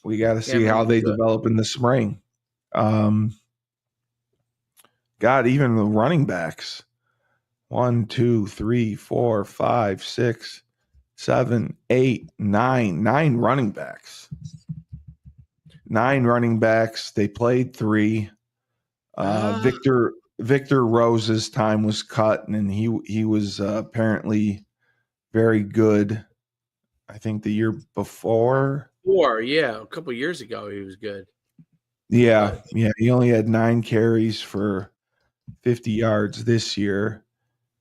We got to see how they develop in the spring. God, even the running backs. 1, 2, 3, 4, 5, 6, 7, 8, 9. 9 running backs. 9 running backs. They played 3. Victor Rose's time was cut, and he was apparently very good. I think the year before. Yeah, a couple years ago he was good. Yeah. He only had 9 carries for 50 yards this year.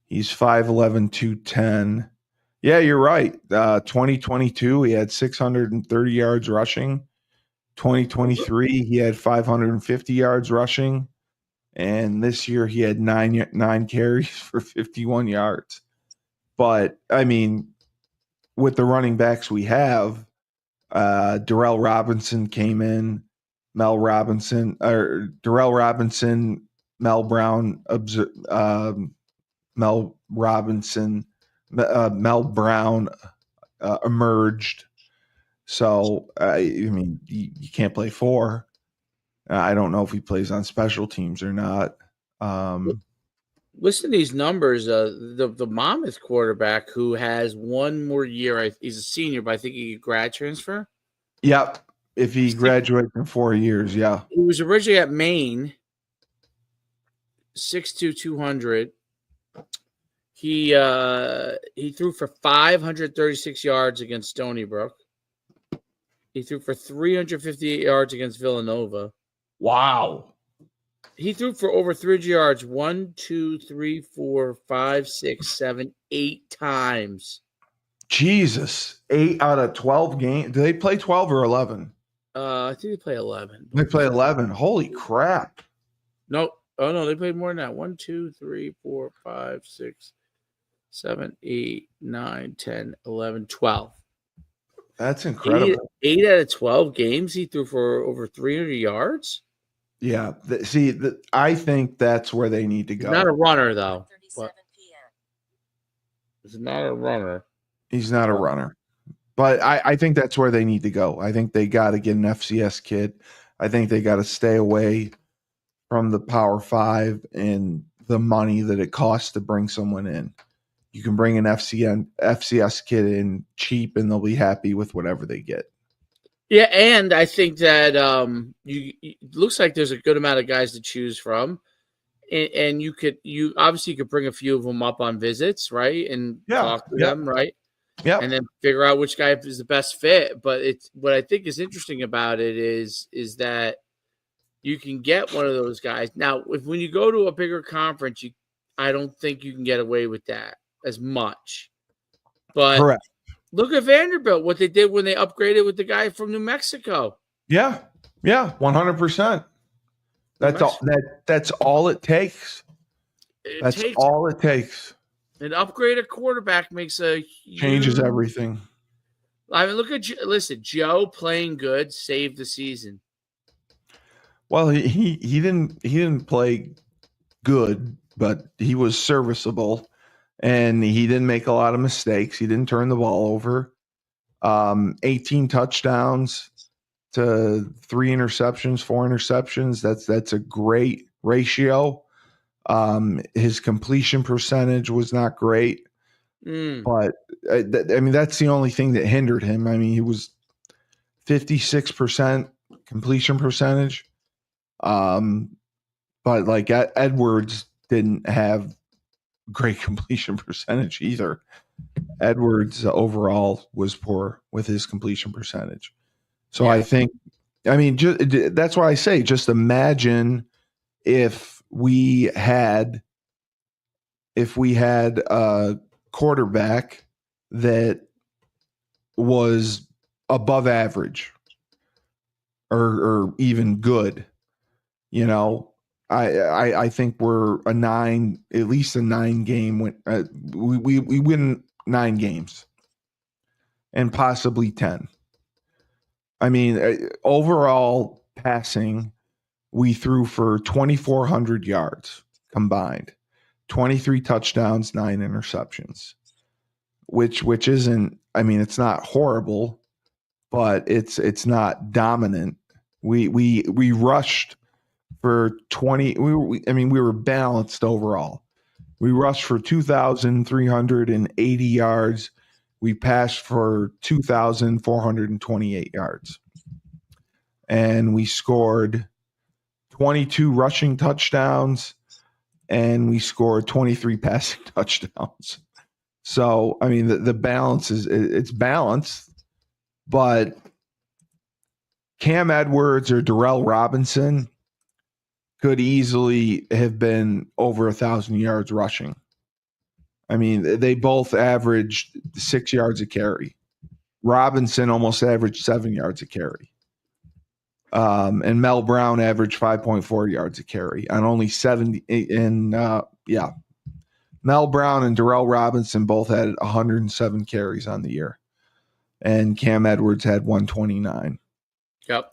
He's 5'11", 210. Yeah, you're right. 2022, he had 630 yards rushing. 2023, he had 550 yards rushing. And this year he had 9 carries for 51 yards. But, I mean, with the running backs we have, Darrell Robinson came in, Darrell Robinson, Mel Brown, Mel Brown emerged. So, I mean, you can't play 4. I don't know if he plays on special teams or not. Listen to these numbers. The Monmouth quarterback, who has 1 more year, he's a senior, but I think he could grad transfer. Yep. If he graduates in 4 years, yeah. He was originally at Maine, 6'2", 200. He threw for 536 yards against Stony Brook. He threw for 358 yards against Villanova. Wow. He threw for over 300 yards 1, 2, 3, 4, 5, 6, 7, 8 times. Jesus. 8 out of 12 games. Do they play 12 or 11? I think they play 11. They play 11. Holy crap. No. Oh, no, they played more than that. 1, 2, 3, 4, 5, 6, 7, 8, 9, 10, 11, 12. That's incredible. 8 out of 12 games he threw for over 300 yards? Yeah. I think that's where they need to go. He's not a runner, though. He's not a runner. He's not a runner. But I think that's where they need to go. I think they got to get an FCS kid. I think they got to stay away from the Power 5 and the money that it costs to bring someone in. You can bring an FCS kid in cheap, and they'll be happy with whatever they get. Yeah, and I think that it looks like there's a good amount of guys to choose from, and you obviously could bring a few of them up on visits, right, and talk to them, right, and then figure out which guy is the best fit. But it's what I think is interesting about it is that you can get one of those guys now. When you go to a bigger conference, I don't think you can get away with that as much. But correct. Look at Vanderbilt, what they did when they upgraded with the guy from New Mexico. Yeah, 100%. That's all it takes. All it takes. An upgraded quarterback changes everything. I mean, listen, Joe playing good saved the season. Well, he didn't play good, but he was serviceable, and he didn't make a lot of mistakes. He didn't turn the ball over. 18 touchdowns to 3 interceptions, 4 interceptions. That's a great ratio. His completion percentage was not great, but I mean, that's the only thing that hindered him. I mean, he was 56% completion percentage. But like Edwards didn't have great completion percentage either. Edwards overall was poor with his completion percentage. So I think, I mean, that's why I say, just imagine if we had a quarterback that was above average or even good. You know, I think we're at least a 9 game win. We win 9 games and possibly 10. I mean, overall passing, we threw for 2,400 yards combined, 23 touchdowns, 9 interceptions, which isn't. I mean, it's not horrible, but it's not dominant. We rushed for 20. We were balanced overall. We rushed for 2,380 yards. We passed for 2,428 yards. And we scored 22 rushing touchdowns, and we scored 23 passing touchdowns. So, I mean, the balance it's balanced, but Cam Edwards or Darrell Robinson could easily have been over 1,000 yards rushing. I mean, they both averaged 6 yards a carry. Robinson almost averaged 7 yards a carry. And Mel Brown averaged 5.4 yards a carry on only 70. Mel Brown and Darrell Robinson both had 107 carries on the year. And Cam Edwards had 129. Yep.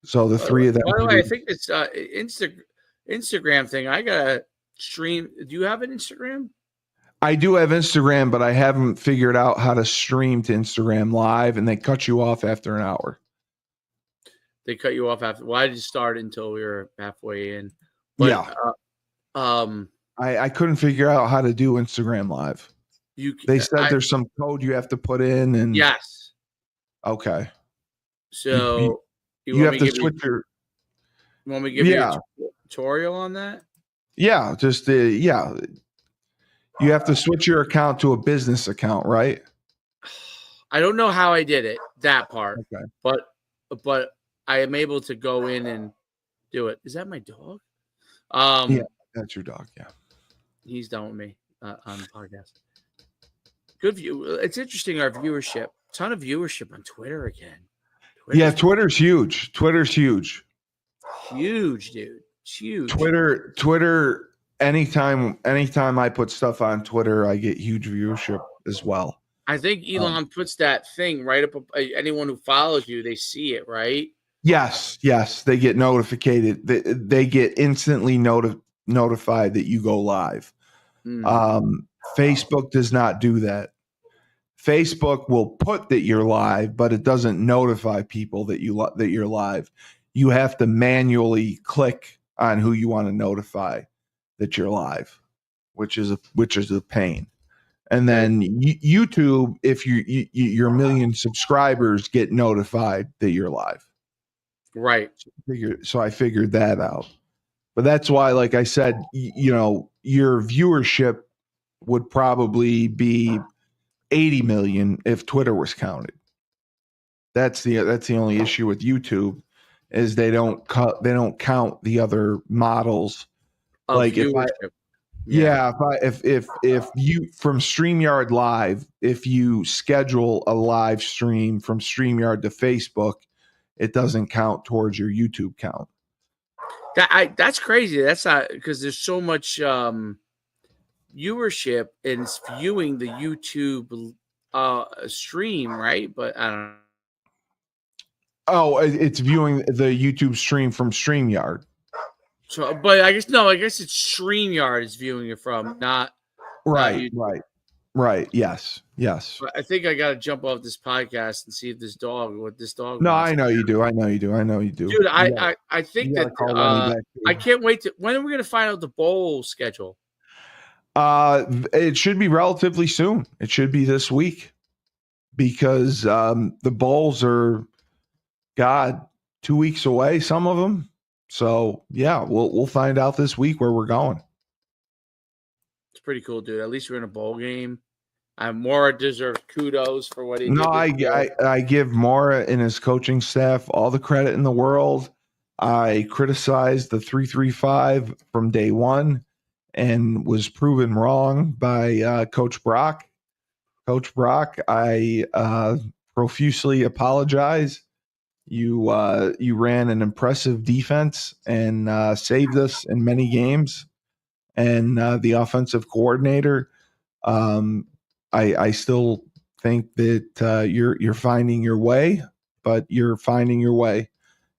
So the three of them. By the way, I think it's Instagram thing. I gotta stream. Do you have an Instagram? I do have Instagram, but I haven't figured out how to stream to Instagram Live, and they cut you off after an hour. They cut you off after. Well, I didn't start until we were halfway in. But, I couldn't figure out how to do Instagram Live. They said there's some code you have to put in, and yes. Okay. So you have to switch your. You want me to give you a tutorial on that? Yeah, just you have to switch your account to a business account, right? I don't know how I did it, that part. Okay. But I am able to go in and do it. Is that my dog? Yeah, that's your dog. Yeah. He's done with me on the podcast. Good view. It's interesting, our viewership. Ton of viewership on Twitter again. Twitter's huge. Huge, dude. It's huge. Twitter. Anytime I put stuff on Twitter, I get huge viewership as well. I think Elon puts that thing right up. Anyone who follows you, they see it, right? Yes. They get notified. They get instantly notified that you go live. Facebook does not do that. Facebook will put that you're live, but it doesn't notify people that you're live. You have to manually click on who you want to notify that you're live, which is a pain. And then YouTube, if your million subscribers get notified that you're live. Right. So I figured that out. But that's why, like I said, your viewership would probably be 80 million if Twitter was counted. That's the only issue with YouTube is they don't count the other models. Like viewership. If you from StreamYard Live, if you schedule a live stream from StreamYard to Facebook, it doesn't count towards your YouTube count. That's crazy. That's not because there's so much viewership and it's viewing the YouTube stream, right? But I don't know. Oh, it's viewing the YouTube stream from StreamYard. So, but I guess it's StreamYard is viewing it from, not right. Yes. But I think I got to jump off this podcast and see if this dog. No, I know you do. Dude, I think that I can't wait to. When are we going to find out the bowl schedule? It should be relatively soon. It should be this week because the bowls are, 2 weeks away. Some of them. So yeah, we'll find out this week where we're going. It's pretty cool, dude. At least we're in a bowl game. Mora deserves kudos for what he did. No, I give Mora and his coaching staff all the credit in the world. I criticized the 3-3-5 from day one and was proven wrong by Coach Brock. Coach Brock, I profusely apologize. You ran an impressive defense and saved us in many games. And the offensive coordinator, I still think that you're finding your way, but you're finding your way,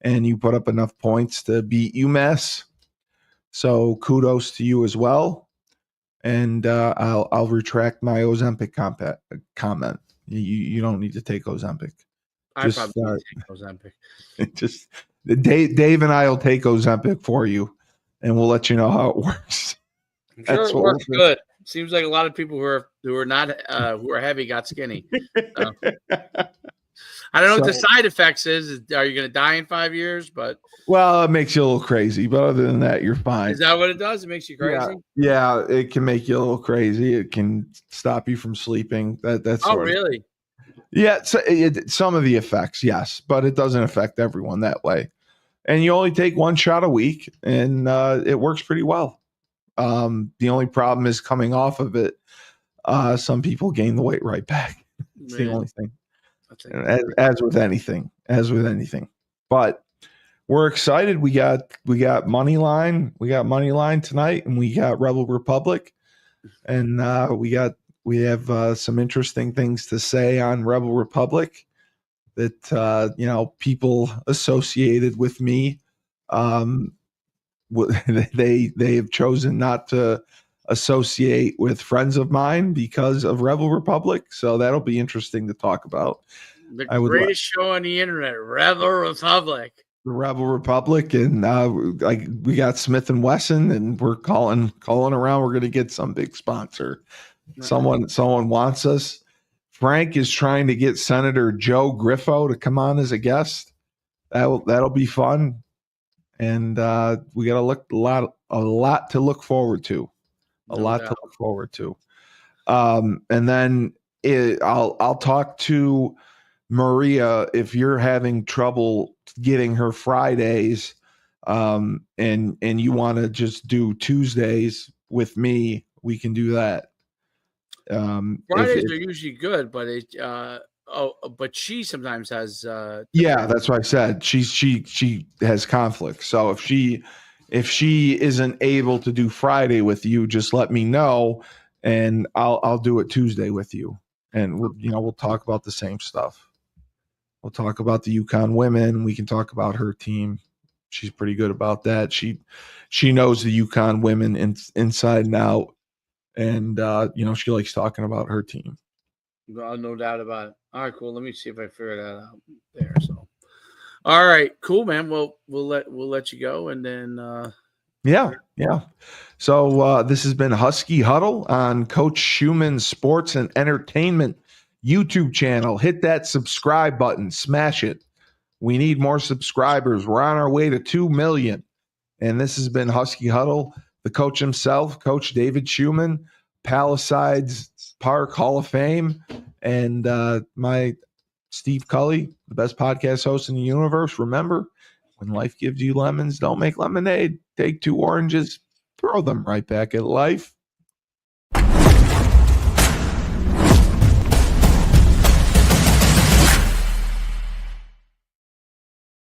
and you put up enough points to beat UMass. So kudos to you as well. And I'll retract my Ozempic comment. You don't need to take Ozempic. I probably need to take Ozempic. Just Dave and I will take Ozempic for you, and we'll let you know how it works. I'm sure it works good. Seems like a lot of people who are heavy got skinny. I don't know what the side effects is. Are you going to die in 5 years? Well, it makes you a little crazy, but other than that, you're fine. Is that what it does? It makes you crazy? Yeah, it can make you a little crazy. It can stop you from sleeping. That's really? Yeah, some of the effects, yes, but it doesn't affect everyone that way. And you only take one shot a week, and it works pretty well. The only problem is coming off of it. Some people gain the weight right back. It's the only thing. As with anything. But we're excited. We got money line. We got money line tonight, and we got Rebel Republic, and we have some interesting things to say on Rebel Republic that people associated with me. They have chosen not to associate with friends of mine because of Rebel Republic. So that'll be interesting to talk about. The greatest show on the internet, Rebel Republic. The Rebel Republic, and we got Smith and Wesson, and we're calling around. We're going to get some big sponsor. Someone wants us. Frank is trying to get Senator Joe Griffo to come on as a guest. That'll be fun. And we got a lot to look forward to. And then I'll talk to Maria if you're having trouble getting her Fridays, and you want to just do Tuesdays with me. We can do that. Fridays are usually good, but but she sometimes has. That's what I said. She has conflict. So if she isn't able to do Friday with you, just let me know, and I'll do it Tuesday with you, and we'll talk about the same stuff. We'll talk about the UConn women. We can talk about her team. She's pretty good about that. She knows the UConn women inside and out. And she likes talking about her team. No doubt about it. All right, cool. Let me see if I figure that out there. So, all right, cool, man. Well, we'll let you go, and then yeah. So this has been Husky Huddle on Coach Schuman Sports and Entertainment YouTube channel. Hit that subscribe button, smash it. We need more subscribers. We're on our way to 2 million. And this has been Husky Huddle. The coach himself, Coach David Schuman, Palisades Park Hall of Fame, and my Steve Cully, the best podcast host in the universe. Remember, when life gives you lemons, don't make lemonade. Take 2 oranges, throw them right back at life.